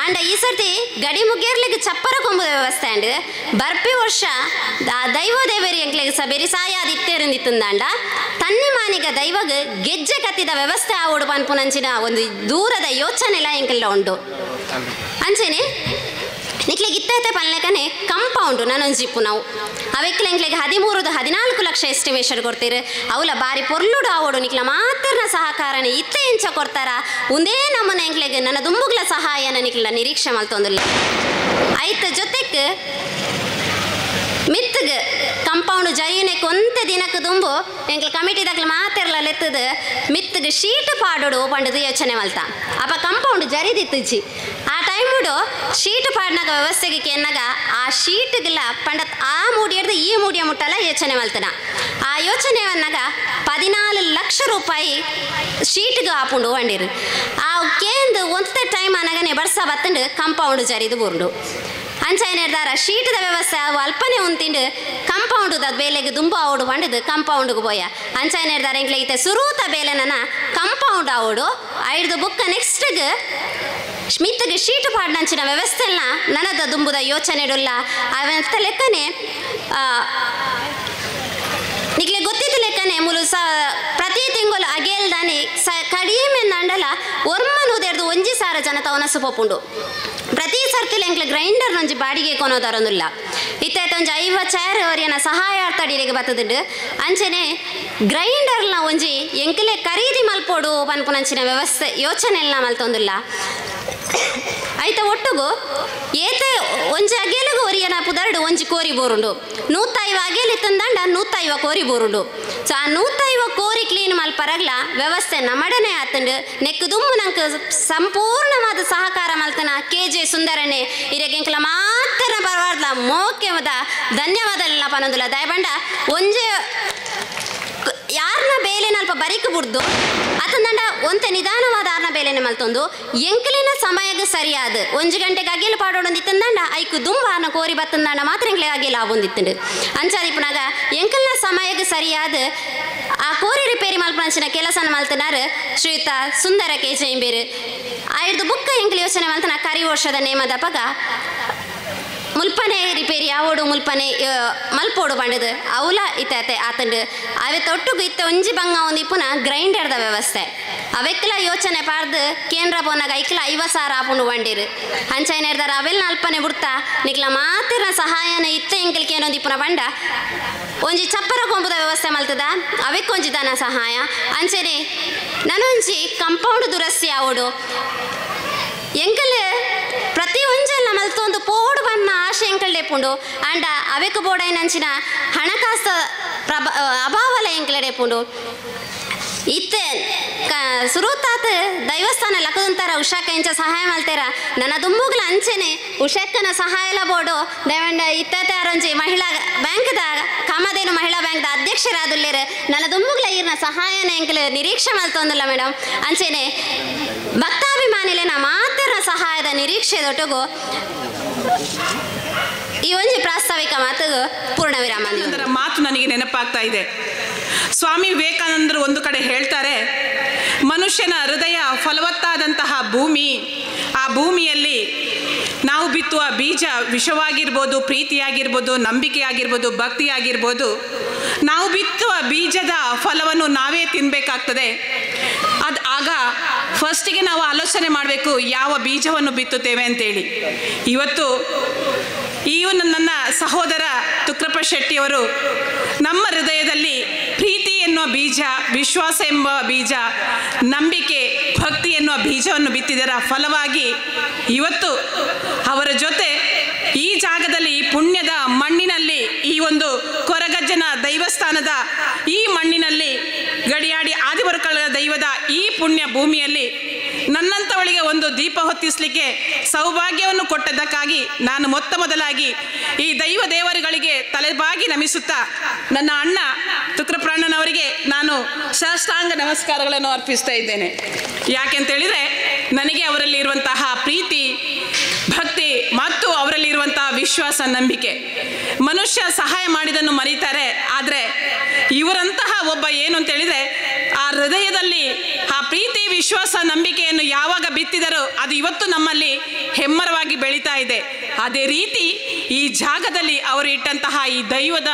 ಅಂಡ ಈ ಸರ್ತಿ ಗಡಿ ಮುಗೇರ್ಲಿಗೆ ಚಪ್ಪರ ಕೊಂಬುದ ವ್ಯವಸ್ಥೆ ಅಂಡ್ ಬರ್ಪಿ ವರ್ಷ ಆ ದೈವ ದೇವರಿ ಎಂಕ್ಲೆಗೆ ಸ ಬೆರಿ ಸಾಯ ಇತ್ತೇರಿಂದಿತ್ತಂದಾಂಡ ತನ್ನಿಮಾನಿಗ ದೈವಾಗ ಗೆಜ್ಜೆ ಕತ್ತಿದ ವ್ಯವಸ್ಥೆ ಆವಡು ಪನ್ಪುನಂಚಿನ ಒಂದು ದೂರದ ಯೋಚನೆಲ್ಲ ಎಂಕೆಲ್ಲ ಉಂಟು ಅಂಚೆನೆ ನಿಕ್ಲೆಗೆ ಇತ್ತೈತೆ ಪಲ್ಲೆಕನೆ ಕಂಪೌಂಡು ನನೊಂಜಿಪ್ಪು ನಾವು ಅವೆಕ್ಲೆ ಎಂಕ್ಲೆಗೆ 13-14 ಲಕ್ಷ ಎಸ್ಟಿಮೇಷನ್ ಕೊಡ್ತೀರಿ ಅವಲ ಬಾರಿ ಪೊರ್ಲುಡು ಆವೋಡು ನಿಕ್ಲ ಮಾತ್ರನ ಸಹಕಾರನೆ ಇತ್ತೆ ಇಂಚ ಕೊಡ್ತಾರ ಒಂದೇ ನಮ್ಮನೆ ಎಂಕ್ಲೆಗೆ ನನ್ನ ದುಂಬುಗ್ಲ ಸಹಾಯನ ನಿಕ್ಲ ನಿರೀಕ್ಷೆ ಮಲ್ತೊಂದಿಲ್ಲ ಐತ ಜೊತೆಗೆ ಮಿತ್ತಗ ಕಂಪೌಂಡ್ ಜರಿಯನೆ ಕೊಂತೆ ದಿನಕ್ಕೆ ದುಂಬು ಎಂಕ್ಲ ಕಮಿಟಿದಾಗ್ಲ ಮಾತೆರ್ಲ ಲೆತ್ತದ ಮಿತ್ತಗ ಶೀಟ್ ಪಾಡೋಡು ಪಂಡದು ಯೋಚನೆ ಮಲ್ತ ಅಪ್ಪ ಕಂಪೌಂಡ್ ಜರಿದಿತ್ತುಜಿ ಆ ಟೈಮುಡು ಶೀಟ್ ಪಾಡ್ನಾಗ ವ್ಯವಸ್ಥೆಗೆ ಕೆನ್ನಾಗ ಆ ಶೀಟ್ಗೆಲ್ಲ ಪಂಡತ್ ಆ ಮೂಡಿ ಹಿಡ್ದು ಈ ಮೂಡಿಯ ಮುಟ್ಟಲ್ಲ ಯೋಚನೆ ಮಲ್ತನ ಆ ಯೋಚನೆ ಅನ್ನಾಗ 14 ಲಕ್ಷ ರೂಪಾಯಿ ಶೀಟ್ಗೆ ಆಪುಂಡು ಅಂಡಿರು ಆ ಕೇಂದು ಒಂದೇ ಟೈಮ್ ಅನ್ನಗನೆ ಬರ್ಸ ಬತ್ತಂಡು ಕಂಪೌಂಡ್ ಜರಿದು ಬುರ್ಡು ಅಂಚ ಏನಿರ್ದಾರ ಶೀಟದ ವ್ಯವಸ್ಥೆ ಅವು ಅಲ್ಪನೆ ಉಂತಿಂಡು ಕಂಪೌಂಡ್ ಬೇಲೆಗೆ ದುಂಬು ಆವಡು ಬಂಡದು ಕಂಪೌಂಡ್ಗೆ ಬೋಯ ಅಂಚ ಏನಿರ್ದಾರ ಇಂಗ್ಲೈತೆ ಸುರೂತ ಬೇಲೆನ ಕಂಪೌಂಡ್ ಆವಡು ಐಡ್ದು ಬುಕ್ಕ ನೆಕ್ಸ್ಟ್ಗೆ ಮಿತ್ತಗೆ ಶೀಟ್ ಪಾಡ್ನಂಚಿನ ವ್ಯವಸ್ಥೆಲ್ಲ ನನದ ದುಂಬುದ ಯೋಚನೆ ಇಡಲ್ಲ ಅವಂತ ಲೆಕ್ಕನೆ ನಿಕ್ಲೆ ಗೊತ್ತಿತ್ತು ಲೆಕ್ಕನೆ ಮುಲು ಪ್ರತಿ ತಿಂಗಳು ಅಗೇಲ್ದಾನೆ ಕಡಿಮೆ ನಂಡಲ ಒರ್ಮನುದೆರ್ದು 1,000 ಜನ ತವನಸು ಪೋಪುಂಡು ಪ್ರತಿ ಸರ್ತಿಲ್ ಎಂಕ್ಲೆ ಗ್ರೈಂಡರ್ ಒಂಜಿ ಬಾಡಿಗೆ ಕೊನೋದರೊಂದಿಲ್ಲ ಇತ್ತ ಒಂಜಿ 50 ಚೇರ್ ಅವರಿನ ಸಹಾಯಾರ್ಥಡಿಗೆ ಬತ್ತದುಂಡು ಅಂಚನೆ ಗ್ರೈಂಡರ್ನ ಒಂಜಿ ಎಂಕ್ಲೆ ಖರೀದಿ ಮಲ್ಪೋಡು ಪನ್ಪುನಂಚಿನ ವ್ಯವಸ್ಥೆ ಯೋಚನೆ ಎಲ್ಲ ಮಲ್ತೊಂದಿಲ್ಲ ಐತ ಒಟ್ಟುಗು ಏತೆ ಒಂಜಿ ಅಗೇಲಿಗೂ ಒರಿಯನ ಪುದರ್ಡು ಒಂಜಿ ಕೋರಿ ಬೋರುಂಡು 150 ಅಗೇಲಿ ತಂದಂಡ 150 ಕೋರಿ ಬೋರುಂಡು ಸೊ ಆ 150 ಕೋರಿ ಕ್ಲೀನ್ ಮಲ್ಪರಗ್ಲ ವ್ಯವಸ್ಥೆ ನಮ್ಮಡನೆ ಆತಂಡು ನೆಕ್ಕು ದುಮ್ಮು ನಂಗೆ ಸಂಪೂರ್ಣವಾದ ಸಹಕಾರ ಮಲ್ತನ KJ ಸುಂದರನೆ ಇರಗೆಂಕಲ ಮಾತ್ರ ಪರವಾರ್ಲ ಮೋಕ್ಯದ ಧನ್ಯವಾದ ಎಲ್ಲ ಪನೊಂದಿಲ್ಲ ದಯಬಂಡ ಒಂಜೆ ಯಾರನ್ನ ಬೇಲೆನ ಅಲ್ಪ ಬರಿಕು ಬಿಡ್ದು ಅತಂದಂಡ ಒಂತೆ ನಿಧಾನವಾದ ಆರ್ನ ಬೇಲೆನೆ ಮಲ್ತೊಂದು ಎಂಕಲಿನ ಸಮಯಕ್ಕೆ ಸರಿಯಾದ 1 ಗಂಟೆಗೆ ಅಗೇಲು ಪಾಡೋಡೊಂದಿತ್ತಂದಂಡ ಐಕು ದುಂಬಾನ ಕೋರಿ ಬತ್ತಂದಂಡ ಮಾತ್ರ ಎಂಕ್ಲೆ ಅಗೇಲು ಆಬೊಂದಿತ್ತಂಡು ಅಂಚಾದಿಪ್ಪನಾಗ ಎಂಕಲ್ನ ಸಮಯಕ್ಕೆ ಸರಿಯಾದ ಆ ಕೋರಿ ರಿಪೇರಿ ಮಲ್ಪನಂಚಿನ ಕೆಲಸನ ಮಲ್ತನಾರು ಶ್ರೀಯುತ ಸುಂದರ KJ ಎಂಬೇರು ಆಯ್ದು ಬುಕ್ಕ ಎಂಕ್ಲೆ ಯೋಚನೆ ಮಲ್ತನ ಕರಿ ವರ್ಷದ ನೇಮದ ಪಗ ಮುಲ್ಪನೆ ರಿಪೇರಿ ಆವೋಡು ಮುಲ್ಪನೆ ಮಲ್ಪೋಡು ಬಂಡದು ಅವಲ ಇತ್ತೆ ಆತಂಡು ಅವೇ ತೊಟ್ಟುಗು ಇತ್ತೆ ಒಂಜಿ ಬಂಗ ಒಂದು ಪುನಃ ಗ್ರೈಂಡರ್ದ ವ್ಯವಸ್ಥೆ ಅವೆಕ್ಲ ಯೋಚನೆ ಪಾರ್ದು ಕೇಂದ್ರ ಪೋನಾಗ ಐಕ್ಲ 50,000 ಆಪುಂಡು ಬಂಡಿರು ಅಂಚ ಏನಿರ್ದಾರ ಅವೆಲ್ಲ ಅಲ್ಪನೆ ಬಿಡ್ತಾ ನಿಕ್ಲ ಮಾತಿನ ಸಹಾಯನ ಇತ್ತೆ ಎಂಕಲ್ಕೆ ಏನೊಂದು ಪುನಃ ಬಂಡ ಒಂಜಿ ಚಪ್ಪರ ಕೊಂಬುದ ವ್ಯವಸ್ಥೆ ಮಲ್ತದ ಅವೆಕ್ಕೊಂಜಿ ಧನ ಸಹಾಯ ಅಂಚನೆ ನನೊಂಜಿ ಕಂಪೌಂಡ್ ದುರಸ್ತಿ ಆವೋಡು ಎಂಕಲ್ ಪ್ರತಿ ಒಂಜಲ್ಲ ಮಲ್ತೊಂದು ಪೋಡು ಬಣ್ಣ ಆಶೆ ಎಂಕಲ್ ಡೆಪುಂಡು ಅಂಡ ಅವೆಕ್ ಬೋಡೈನಂಚಿನ ಹಣಕಾಸು ಅಭಾವಲ ಎಂಕಲ್ ಡೆಪುಂಡು ಇತ್ತೆ ಸುರುತಾತ ದೈವಸ್ಥಾನ ಲಕ್ಕದಂತಾರ ಉಷಾಕ ಇಂಚ ಸಹಾಯ ಮಲ್ತೇರ ನನ್ನ ದುಂಬುಗ್ಲ ಅಂಚೆನೆ ಉಷಾಕನ ಸಹಾಯಲ ಬೋಡು ದಯವಂಡ ಇತ್ತೆ ಅರೊಂಜಿ ಮಹಿಳಾ ಬ್ಯಾಂಕ್ದ ಕಾಮಧೇನು ಮಹಿಳಾ ಬ್ಯಾಂಕ್ದ ಅಧ್ಯಕ್ಷರಾದುಲ್ಲೇರು ನನ್ನ ದುಂಬುಗ್ಲ ಈರ್ನ ಸಹಾಯನ ಎಂಕಲ್ ನಿರೀಕ್ಷೆ ಮಲ್ತೊಂದಿಲ್ಲ ಮೇಡಮ್ ಅಂಚೆನೆ ಭಕ್ತಾಭಿಮಾನಿಲೆ ನಾ ಮಾತ್ರ ಸಹಾಯದ ನಿರೀಕ್ಷೆದೊಟ್ಟಿಗೂ ಈ ಒಂಜಿ ಪ್ರಾಸ್ತಾವಿಕ ಮಾತಿಗೂ ಪೂರ್ಣ ವಿರಾಮ. ಮಾತು ನನಗೆ ನೆನಪಾಗ್ತಾ ಇದೆ. ಸ್ವಾಮಿ ವಿವೇಕಾನಂದರು ಒಂದು ಕಡೆ ಹೇಳ್ತಾರೆ, ಮನುಷ್ಯನ ಹೃದಯ ಫಲವತ್ತಾದಂತಹ ಭೂಮಿ, ಆ ಭೂಮಿಯಲ್ಲಿ ನಾವು ಬಿತ್ತುವ ಬೀಜ ವಿಷವಾಗಿರ್ಬೋದು, ಪ್ರೀತಿಯಾಗಿರ್ಬೋದು, ನಂಬಿಕೆಯಾಗಿರ್ಬೋದು, ಭಕ್ತಿಯಾಗಿರ್ಬೋದು, ನಾವು ಬಿತ್ತುವ ಬೀಜದ ಫಲವನ್ನು ನಾವೇ ತಿನ್ನಬೇಕಾಗ್ತದೆ. ಆಗ ಫಸ್ಟಿಗೆ ನಾವು ಆಲೋಚನೆ ಮಾಡಬೇಕು ಯಾವ ಬೀಜವನ್ನು ಬಿತ್ತುತ್ತೇವೆ ಅಂತೇಳಿ. ಇವತ್ತು ನನ್ನ ಸಹೋದರ ತುಕ್ರಪ್ಪ ಶೆಟ್ಟಿಯವರು ನಮ್ಮ ಹೃದಯದಲ್ಲಿ ಪ್ರೀತಿ ಎನ್ನುವ ಬೀಜ, ವಿಶ್ವಾಸ ಎಂಬ ಬೀಜ, ನಂಬಿಕೆ, ಭಕ್ತಿ ಎನ್ನುವ ಬೀಜವನ್ನು ಬಿತ್ತಿದರ ಫಲವಾಗಿ ಇವತ್ತು ಅವರ ಜೊತೆ ಈ ಜಾಗದಲ್ಲಿ, ಈ ಪುಣ್ಯದ ಮಣ್ಣಿನಲ್ಲಿ, ಈ ಒಂದು ಕೊರಗಜ್ಜನ ದೈವಸ್ಥಾನದ ಈ ಮಣ್ಣಿನಲ್ಲಿ, ಗಡಿಯಾಡಿ ಆದಿಮುಗರ್ಕಳ ದೈವದ ಈ ಪುಣ್ಯ ಭೂಮಿಯಲ್ಲಿ ನನ್ನಂಥವಳಿಗೆ ಒಂದು ದೀಪ ಹೊತ್ತಿಸಲಿಕ್ಕೆ ಸೌಭಾಗ್ಯವನ್ನು ಕೊಟ್ಟದ್ದಕ್ಕಾಗಿ ನಾನು ಮೊತ್ತ ಮೊದಲಾಗಿ ಈ ದೈವ ದೇವರುಗಳಿಗೆ ತಲೆಬಾಗಿ ನಮಿಸುತ್ತಾ ನನ್ನ ಅಣ್ಣ ತುಕ್ರಪ್ಪಣ್ಣನವರಿಗೆ ನಾನು ಸಾಷ್ಟಾಂಗ ನಮಸ್ಕಾರಗಳನ್ನು ಅರ್ಪಿಸ್ತಾ ಇದ್ದೇನೆ. ಯಾಕೆಂತೇಳಿದರೆ ನನಗೆ ಅವರಲ್ಲಿ ಇರುವಂತಹ ಪ್ರೀತಿ, ಭಕ್ತಿ ಮತ್ತು ಅವರಲ್ಲಿ ಇರುವಂತಹ ವಿಶ್ವಾಸ, ನಂಬಿಕೆ. ಮನುಷ್ಯ ಸಹಾಯ ಮಾಡಿದನ್ನು ಮರೀತಾರೆ, ಆದರೆ ಇವರಂತಹ ಒಬ್ಬ ಏನು ಅಂತೇಳಿದರೆ ಆ ಹೃದಯದಲ್ಲಿ ಆ ಪ್ರೀತಿ, ವಿಶ್ವಾಸ, ನಂಬಿಕೆಯನ್ನು ಯಾವಾಗ ಬಿತ್ತಿದರೋ ಅದು ಇವತ್ತು ನಮ್ಮಲ್ಲಿ ಹೆಮ್ಮರವಾಗಿ ಬೆಳೀತಾ ಇದೆ. ಅದೇ ರೀತಿ ಈ ಜಾಗದಲ್ಲಿ ಅವರು ಇಟ್ಟಂತಹ ಈ ದೈವದ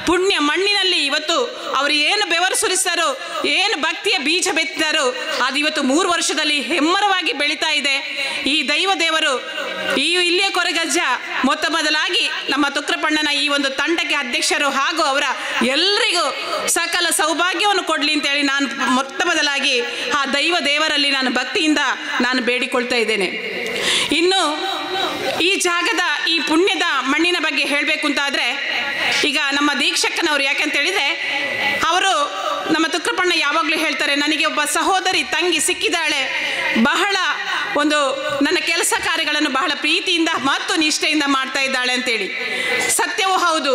ಪುಣ್ಯ ಮಣ್ಣಿನಲ್ಲಿ ಇವತ್ತು ಅವರು ಏನು ಬೆವರು ಸುರಿಸ್ತಾರೋ, ಏನು ಭಕ್ತಿಯ ಬೀಜ ಬಿತ್ತಿದಾರೋ ಅದು ಇವತ್ತು 3 ವರ್ಷದಲ್ಲಿ ಹೆಮ್ಮರವಾಗಿ ಬೆಳೀತಾ ಇದೆ. ಈ ದೈವ ದೇವರು ಇಲ್ಲಿಯ ಕೊರಗಜ್ಜ ಮೊತ್ತ ಮೊದಲಾಗಿ ನಮ್ಮ ತುಕ್ರಪ್ಪಣ್ಣನ ಈ ಒಂದು ತಂಡಕ್ಕೆ ಅಧ್ಯಕ್ಷರು ಹಾಗೂ ಅವರ ಎಲ್ಲರಿಗೂ ಸಕಲ ಸೌಭಾಗ್ಯವನ್ನು ಕೊಡಲಿ ಅಂತೇಳಿ ನಾನು ಮೊತ್ತ ಮೊದಲಾಗಿ ಆ ದೈವ ದೇವರಲ್ಲಿ ನಾನು ಭಕ್ತಿಯಿಂದ ನಾನು ಬೇಡಿಕೊಳ್ತಾ ಇದ್ದೇನೆ. ಇನ್ನು ಈ ಜಾಗದ ಈ ಪುಣ್ಯದ ಮಣ್ಣಿನ ಬಗ್ಗೆ ಹೇಳಬೇಕು ಅಂತಾದರೆ ಈಗ ನಮ್ಮ ದೀಕ್ಷಕನವರು, ಯಾಕಂತೇಳಿದರೆ ಅವರು ನಮ್ಮ ತುಕ್ರಪ್ಪಣ್ಣ ಯಾವಾಗಲೂ ಹೇಳ್ತಾರೆ, ನನಗೆ ಒಬ್ಬ ಸಹೋದರಿ ತಂಗಿ ಸಿಕ್ಕಿದ್ದಾಳೆ, ಬಹಳ ಒಂದು ನನ್ನ ಕೆಲಸ ಕಾರ್ಯಗಳನ್ನು ಬಹಳ ಪ್ರೀತಿಯಿಂದ ಮತ್ತು ನಿಷ್ಠೆಯಿಂದ ಮಾಡ್ತಾ ಇದ್ದಾಳೆ ಅಂತೇಳಿ. ಸತ್ಯವೂ ಹೌದು.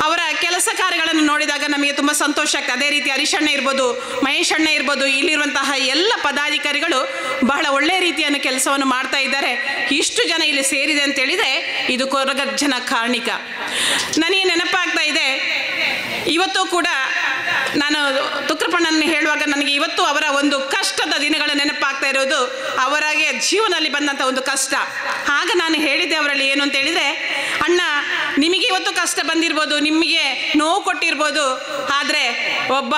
ಅವರ ಕೆಲಸ ಕಾರ್ಯಗಳನ್ನು ನೋಡಿದಾಗ ನಮಗೆ ತುಂಬ ಸಂತೋಷ ಆಗ್ತದೆ. ಅದೇ ರೀತಿ ಹರೀಶಣ್ಣ ಇರ್ಬೋದು, ಮಹೇಶ್ ಅಣ್ಣ ಇರ್ಬೋದು, ಇಲ್ಲಿರುವಂತಹ ಎಲ್ಲ ಪದಾಧಿಕಾರಿಗಳು ಬಹಳ ಒಳ್ಳೆಯ ರೀತಿಯನ್ನು ಕೆಲಸವನ್ನು ಮಾಡ್ತಾ ಇದ್ದಾರೆ. ಇಷ್ಟು ಜನ ಇಲ್ಲಿ ಸೇರಿದೆ ಅಂತೇಳಿದರೆ ಇದು ಕೊರಗಜ್ಜನ ಕಾರಣಿಕ. ನನಗೆ ನೆನಪಾಗ್ತಾ ಇದೆ, ಇವತ್ತು ಕೂಡ ನಾನು ತುಕ್ರಪ್ಪಣ್ಣನ ಹೇಳುವಾಗ ನನಗೆ ಇವತ್ತು ಅವರ ಒಂದು ಕಷ್ಟದ ದಿನಗಳ ನೆನಪಾಗ್ತಾ ಇರೋದು, ಅವರಿಗೆ ಜೀವನದಲ್ಲಿ ಬಂದಂಥ ಒಂದು ಕಷ್ಟ. ಆಗ ನಾನು ಹೇಳಿದ್ದೆ ಅವರಲ್ಲಿ ಏನು ಅಂತ ಹೇಳಿದರೆ, ಅಣ್ಣ ನಿಮಗೆ ಇವತ್ತು ಕಷ್ಟ ಬಂದಿರ್ಬೋದು, ನಿಮಗೆ ನೋವು ಕೊಟ್ಟಿರ್ಬೋದು, ಆದರೆ ಒಬ್ಬ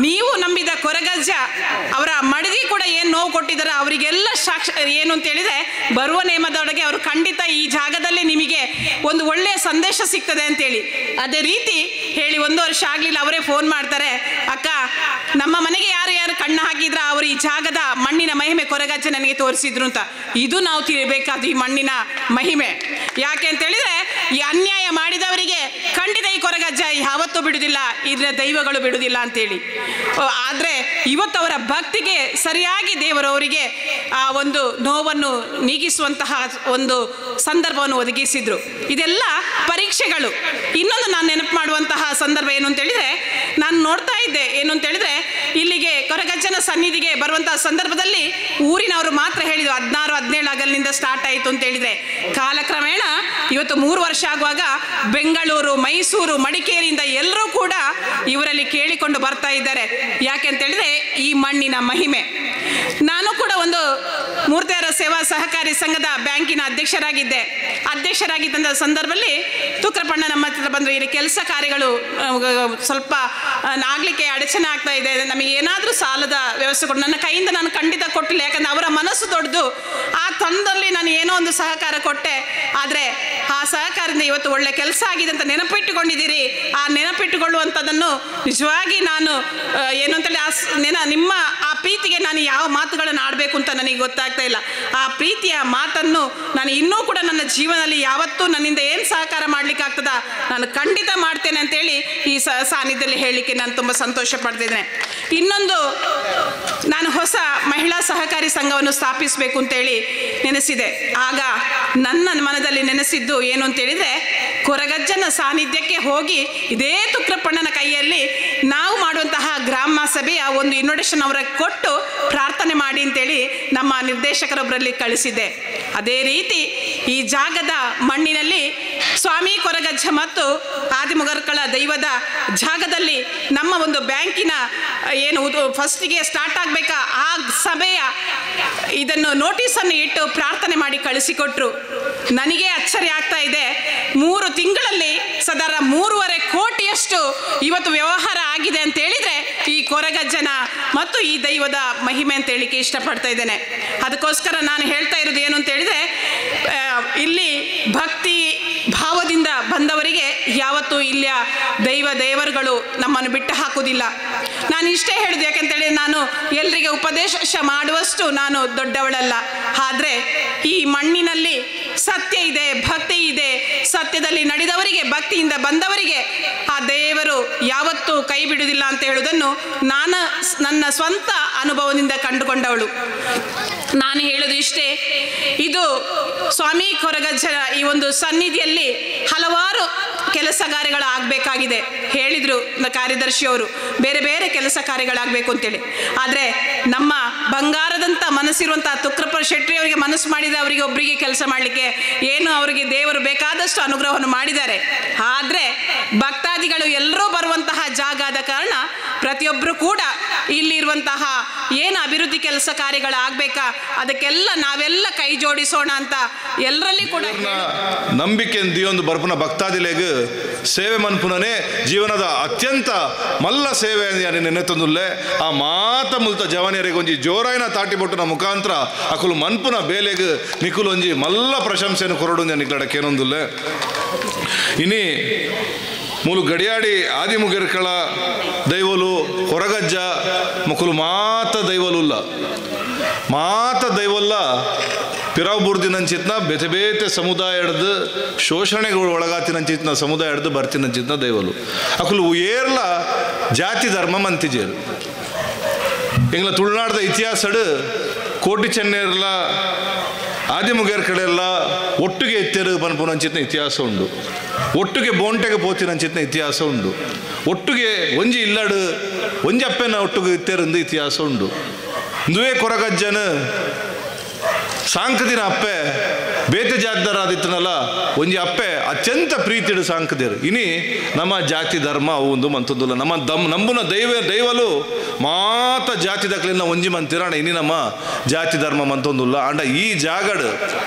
ನೀವು ನಂಬಿದ ಕೊರಗಜ್ಜ ಅವರ ಮಡದಿ ಕೂಡ ಏನು ನೋವು ಕೊಟ್ಟಿದ್ದಾರೆ ಅವರಿಗೆಲ್ಲ ಏನು ಅಂತ ಹೇಳಿದರೆ ಬರುವ ನೇಮದೊಳಗೆ ಅವರು ಖಂಡಿತ ಈ ಜಾಗದಲ್ಲಿ ನಿಮಗೆ ಒಂದು ಒಳ್ಳೆಯ ಸಂದೇಶ ಸಿಗ್ತದೆ ಅಂತೇಳಿ. ಅದೇ ರೀತಿ ಹೇಳಿ 1 ವರ್ಷ ಆಗಲಿಲ್ಲ, ಅವರೇ ಫೋನ್ ಮಾಡ್ತಾರೆ, ಅಕ್ಕ ನಮ್ಮ ಮನೆಗೆ ಯಾರು ಕಣ್ಣು ಹಾಕಿದ್ರ ಅವರು ಈ ಜಾಗದ ಮಣ್ಣಿನ ಮಹಿಮೆ ಕೊರಗಜ್ಜ ನನಗೆ ತೋರಿಸಿದ್ರು ಅಂತ. ಇದು ನಾವು ತಿಳಿಬೇಕಾದ ಈ ಮಣ್ಣಿನ ಮಹಿಮೆ. ಯಾಕೆ ಅಂತ ಹೇಳಿದ್ರೆ ಈ ಅನ್ಯಾಯ ಮಾಡಿದವರಿಗೆ ಖಂಡಿತ ಈ ಕೊರಗಜ್ಜ ಯಾವತ್ತೂ ಬಿಡುವುದಿಲ್ಲ, ಇದರ ದೈವಗಳು ಬಿಡುವುದಿಲ್ಲ ಅಂತೇಳಿ. ಆದರೆ ಇವತ್ತು ಅವರ ಭಕ್ತಿಗೆ ಸರಿಯಾಗಿ ದೇವರು ಅವರಿಗೆ ಆ ಒಂದು ನೋವನ್ನು ನೀಗಿಸುವಂತಹ ಒಂದು ಸಂದರ್ಭವನ್ನು ಒದಗಿಸಿದ್ರು. ಇದೆಲ್ಲ ಪರೀಕ್ಷೆಗಳು. ಇನ್ನೊಂದು ನಾನು ನೆನಪು ಮಾಡುವಂತಹ ಸಂದರ್ಭ ಏನು ಅಂತ ಹೇಳಿದ್ರೆ, ನಾನು ನೋಡ್ತಾ ಇದ್ದೆ ಏನು ಅಂತ ಹೇಳಿದ್ರೆ, ಇಲ್ಲಿಗೆ ಕೊರಗಜ್ಜನ ಸನ್ನಿಧಿಗೆ ಬರುವಂತಹ ಸಂದರ್ಭದಲ್ಲಿ ಊರಿನವರು ಮಾತ್ರ ಹೇಳಿದ್ರು 16-17 ಆಗಲಿನಿಂದ ಸ್ಟಾರ್ಟ್ ಆಯಿತು ಅಂತ ಹೇಳಿದ್ರೆ, ಕಾಲಕ್ರಮೇಣ ಇವತ್ತು 3 ವರ್ಷ ಆಗುವಾಗ ಬೆಂಗಳೂರು, ಮೈಸೂರು, ಮಡಿಕೇರಿಯಿಂದ ಎಲ್ಲರೂ ಕೂಡ ಇವರಲ್ಲಿ ಕೇಳಿಕೊಂಡು ಬರ್ತಾ ಇದ್ದಾರೆ. ಯಾಕೆ ಅಂತ ಹೇಳಿದ್ರೆ ಈ ಮಣ್ಣಿನ ಮಹಿಮೆ. ನಾನು ಕೂಡ ಒಂದು ಮೂರ್ತಿಯರ ಸೇವಾ ಸಹಕಾರಿ ಸಂಘದ ಬ್ಯಾಂಕಿನ ಅಧ್ಯಕ್ಷರಾಗಿದ್ದಂಥ ಸಂದರ್ಭದಲ್ಲಿ ತುಕ್ರಪ್ಪಣ್ಣ ನಮ್ಮ ಹತ್ರ ಬಂದರು, ಇಲ್ಲಿ ಕೆಲಸ ಕಾರ್ಯಗಳು ಸ್ವಲ್ಪ ಆಗಲಿಕ್ಕೆ ಅಡಚಣೆ ಆಗ್ತಾ ಇದೆ, ನಮಗೆ ಏನಾದರೂ ಸಾಲದ ವ್ಯವಸ್ಥೆ ಕೊಟ್ಟು. ನನ್ನ ಕೈಯಿಂದ ನಾನು ಖಂಡಿತ ಕೊಟ್ಟಿಲ್ಲ, ಯಾಕಂದರೆ ಅವರ ಮನಸ್ಸು ದೊಡ್ಡದು. ಆ ತಂಡದಲ್ಲಿ ನಾನು ಏನೋ ಒಂದು ಸಹಕಾರ ಕೊಟ್ಟೆ, ಆದರೆ ಆ ಸಹಕಾರದಿಂದ ಇವತ್ತು ಒಳ್ಳೆ ಕೆಲಸ ಆಗಿದೆ ಅಂತ ನೆನಪಿಟ್ಟುಕೊಂಡಿದ್ದೀರಿ. ಆ ನೆನಪಿಟ್ಟುಕೊಳ್ಳುವಂಥದ್ದನ್ನು ನಿಜವಾಗಿ ನಾನು ಏನು ಅಂತೇಳಿ ನಿಮ್ಮ ಆ ಪ್ರೀತಿಗೆ ನಾನು ಯಾವ ಮಾತುಗಳನ್ನು ಆಡಬೇಕು ಅಂತ ನನಗೆ ಗೊತ್ತಾಗ್ತಾ ಇಲ್ಲ. ಆ ಪ್ರೀತಿಯ ಮಾತನ್ನು ನಾನು ಇನ್ನೂ ಕೂಡ ನನ್ನ ಜೀವನದಲ್ಲಿ ಯಾವತ್ತೂ ನನ್ನಿಂದ ಏನು ಸಹಕಾರ ಮಾಡಲಿಕ್ಕೆ ಆಗ್ತದ ನಾನು ಖಂಡಿತ ಮಾಡ್ತೇನೆ ಅಂತೇಳಿ ಈ ಸಾನ್ನಿಧ್ಯದಲ್ಲಿ ಹೇಳಲಿಕ್ಕೆ ನಾನು ತುಂಬ ಸಂತೋಷ ಪಡ್ತಿದ್ದೇನೆ. ಇನ್ನೊಂದು, ನಾನು ಹೊಸ ಮಹಿಳಾ ಸಹಕಾರಿ ಸಂಘವನ್ನು ಸ್ಥಾಪಿಸಬೇಕು ಅಂತೇಳಿ ನೆನೆಸಿದೆ. ಆಗ ನನ್ನ ಮನದಲ್ಲಿ ನೆನೆಸಿದ್ದು ಏನು ಅಂತೇಳಿದರೆ, ಕೊರಗಜ್ಜನ ಸಾನ್ನಿಧ್ಯಕ್ಕೆ ಹೋಗಿ ಇದೇ ತುಕ್ರಪ್ಪಣ್ಣನ ಕೈಯಲ್ಲಿ ನಾವು ಮಾಡುವಂತಹ ಗ್ರಾಮ ಸಭೆಯ ಒಂದು ಇನ್ವಿಟೇಷನ್ ಅವರಿಗೆ ಕೊಟ್ಟು ಪ್ರಾರ್ಥನೆ ಮಾಡಿ ಅಂತೇಳಿ ನಮ್ಮ ನಿರ್ದೇಶಕರೊಬ್ಬರಲ್ಲಿ ಕಳಿಸಿದ್ದೆ. ಅದೇ ರೀತಿ ಈ ಜಾಗದ ಮಣ್ಣಿನಲ್ಲಿ ಸ್ವಾಮಿ ಕೊರಗಜ್ಜ ಮತ್ತು ಆದಿಮುಗರ್ಕಳ ದೈವದ ಜಾಗದಲ್ಲಿ ನಮ್ಮ ಒಂದು ಬ್ಯಾಂಕಿನ ಏನು ಫಸ್ಟಿಗೆ ಸ್ಟಾರ್ಟ್ ಆಗಬೇಕಾ ಆ ಸಭೆಯ ಇದನ್ನು ನೋಟಿಸನ್ನು ಇಟ್ಟು ಪ್ರಾರ್ಥನೆ ಮಾಡಿ ಕಳಿಸಿಕೊಟ್ರು. ನನಗೆ ಅಚ್ಚರಿ ಆಗ್ತಾ ಇದೆ, 3 ತಿಂಗಳಲ್ಲಿ ಸದಾರ 3.5 ಕೋಟಿಯಷ್ಟು ಇವತ್ತು ವ್ಯವಹಾರ ಆಗಿದೆ ಅಂತ ಹೇಳಿದರೆ ಈ ಕೊರಗಜ್ಜನ ಮತ್ತು ಈ ದೈವದ ಮಹಿಮೆ ಅಂತ ಹೇಳಿಕ್ಕೆ ಇಷ್ಟಪಡ್ತಾ ಇದ್ದೇನೆ. ಅದಕ್ಕೋಸ್ಕರ ನಾನು ಹೇಳ್ತಾ ಇರೋದು ಏನು ಅಂತ ಹೇಳಿದರೆ, ಇಲ್ಲಿ ಭಕ್ತಿ ಭಾವದಿಂದ ಬಂದವರಿಗೆ ಯಾವತ್ತೂ ಇಲ್ಲಿಯ ದೇವರುಗಳು ನಮ್ಮನ್ನು ಬಿಟ್ಟು ಹಾಕುವುದಿಲ್ಲ. ನಾನು ಇಷ್ಟೇ ಹೇಳಿದೆ, ಯಾಕೆಂತೇಳಿ ನಾನು ಎಲ್ರಿಗೆ ಉಪದೇಶ ಮಾಡುವಷ್ಟು ನಾನು ದೊಡ್ಡವಳಲ್ಲ. ಆದರೆ ಈ ಮಣ್ಣಿನಲ್ಲಿ ಸತ್ಯ ಇದೆ, ಭಕ್ತಿ ಇದೆ. ಸತ್ಯದಲ್ಲಿ ನಡೆದವರಿಗೆ, ಭಕ್ತಿಯಿಂದ ಬಂದವರಿಗೆ ಆ ದೇವರು ಯಾವತ್ತೂ ಕೈ ಬಿಡುವುದಿಲ್ಲ ಅಂತ ಹೇಳುವುದನ್ನು ನಾನು ನನ್ನ ಸ್ವಂತ ಅನುಭವದಿಂದ ಕಂಡುಕೊಂಡವಳು. ನಾನು ಹೇಳೋದು ಇಷ್ಟೇ, ಇದು ಸ್ವಾಮಿ ಕೊರಗಜ್ಜನ ಈ ಒಂದು ಸನ್ನಿಧಿಯಲ್ಲಿ ಹಲವಾರು ಕೆಲಸ ಕಾರ್ಯಗಳಾಗಬೇಕಾಗಿದೆ. ಹೇಳಿದರು ಕಾರ್ಯದರ್ಶಿಯವರು, ಬೇರೆ ಬೇರೆ ಕೆಲಸ ಕಾರ್ಯಗಳಾಗಬೇಕು ಅಂತೇಳಿ. ಆದರೆ ನಮ್ಮ ಬಂಗಾರದಂಥ ಮನಸ್ಸಿರುವಂಥ ತುಕ್ರಪ್ಪ ಶೆಟ್ಟಿಯವರಿಗೆ ಮನಸ್ಸು ಮಾಡಿದ ಅವರಿಗೆ ಒಬ್ಬರಿಗೆ ಕೆಲಸ ಮಾಡಲಿಕ್ಕೆ ಏನು ಅವರಿಗೆ ದೇವರು ಬೇಕಾದಷ್ಟು ಅನುಗ್ರಹವನ್ನು ಮಾಡಿದ್ದಾರೆ. ಆದರೆ ಭಕ್ತಾದಿಗಳು ಎಲ್ಲರೂ ಬರುವಂತಹ ಜಾಗ ಆದ ಕಾರಣ ಪ್ರತಿಯೊಬ್ಬರು ಕೂಡ ಇಲ್ಲಿರುವಂತಹ ಏನು ಅಭಿವೃದ್ಧಿ ಕೆಲಸ ಕಾರ್ಯಗಳಾಗಬೇಕಾ ಅದಕ್ಕೆಲ್ಲ ನಾವೆಲ್ಲ ಕೈ ಜೋಡಿಸೋಣ ಅಂತ ಎಲ್ಲರಲ್ಲಿ ಕೂಡ ನಂಬಿಕೆ ದಿಯೊಂದು ಬರ್ಪುನ ಭಕ್ತಾದಿಲೆಗ್ ಸೇವೆ ಮನ್ಪುನನೇ ಜೀವನದ ಅತ್ಯಂತ ಮಲ್ಲ ಸೇವೆ ನೆನೆತಂದುಲ್ಲೆ ಆ ಮಾತ ಮುಲ್ತ ಜವಾನಿಯರಿಗೆ ಒಂಜಿ ಜೋರಾಯಿನ ತಾಟಿ ಬೊಟ್ಟುನ ಮುಖಾಂತರ ಅಕುಲು ಮನ್ಪುನ ಬೇಲೆಗ್ ನಿಕುಲು ಒಂಜಿ ಮಲ್ಲ ಪ್ರಶಂಸೆಯನ್ನು ಕೊರಡು ನಿಕ್ಲಡಕ್ಕೇನೊಂದುಲ್ಲೆ. ಇನಿ ಮೂಲು ಗಡಿಯಾಡಿ ಆದಿಮುಗಿರ್ಕಳ ದೈವಲು ಕೊರಗಜ್ಜ ಮುಕುಲು ಮಾತ ದೈವಲುಲ್ಲ ಮಾತ ದೈವಲ್ಲ ಪಿರಾವ್ ಬುರ್ದಿನಂಚಿತ್ನ ಬೇತೆ ಬೇತೆ ಸಮುದಾಯ ಹಿಡ್ದು ಶೋಷಣೆಗಳು ಒಳಗಾತಿನಂಚಿತ್ನ ಸಮುದಾಯ ಹಿಡ್ದು ಬರ್ತಿನಂಚಿತ್ನ ದೈವಲು ಅಕುಲು ಏರ್ಲ ಜಾತಿ ಧರ್ಮ ಮಂತಿಜೇರು ಎಂಗ್ಲ ತುಳುನಾಡದ ಇತಿಹಾಸಡ್ ಕೋಟಿ ಚೆನ್ನೈರ್ಲ ಆದಿಮುಗೇರ್ ಕಡೆಯೆಲ್ಲ ಒಟ್ಟಿಗೆ ಎತ್ತೇರು ಪನ್ಪುನಂಚಿತ್ನ ಇತಿಹಾಸ ಉಂಡು. ಒಟ್ಟಿಗೆ ಬೋಂಟೆಗೆ ಪೋತಿನಂಚಿತ್ನ ಇತಿಹಾಸ ಉಂಡು. ಒಟ್ಟಿಗೆ ಒಂಜಿ ಇಲ್ಲಡು ಒಂಜಿ ಅಪ್ಪೆನ ಒಟ್ಟಿಗೆ ಇತ್ತೇರಿಂದ ಇತಿಹಾಸ ಉಂಡು. ದುವೆ ಕೊರಗಜ್ಜನ ಸಾಂಕದಿನ ಅಪ್ಪೆ ಬೇತೆ ಜಾತಿದಾರ ಆದಿತ್ತನಲ್ಲ ಒಂಜಿ ಅಪ್ಪೆ ಅತ್ಯಂತ ಪ್ರೀತಿಡು ಸಾಂಕದಿರು. ಇನಿ ನಮ್ಮ ಜಾತಿ ಧರ್ಮ ಅವು ಒಂದು ಮಂತದ್ದುಲ್ಲ. ನಮ್ಮ ನಂಬುನ ದೈವಲು ಮಾತ ಜಾತಿ ದಕ್ಲಿನ ಒಂಜಿ ಮಂತಿರ ಇನಿ ನಮ್ಮ ಜಾತಿ ಧರ್ಮ ಮಂತೊಂದುಲ್ಲ. ಅಂಡ ಈ ಜಾಗಡ್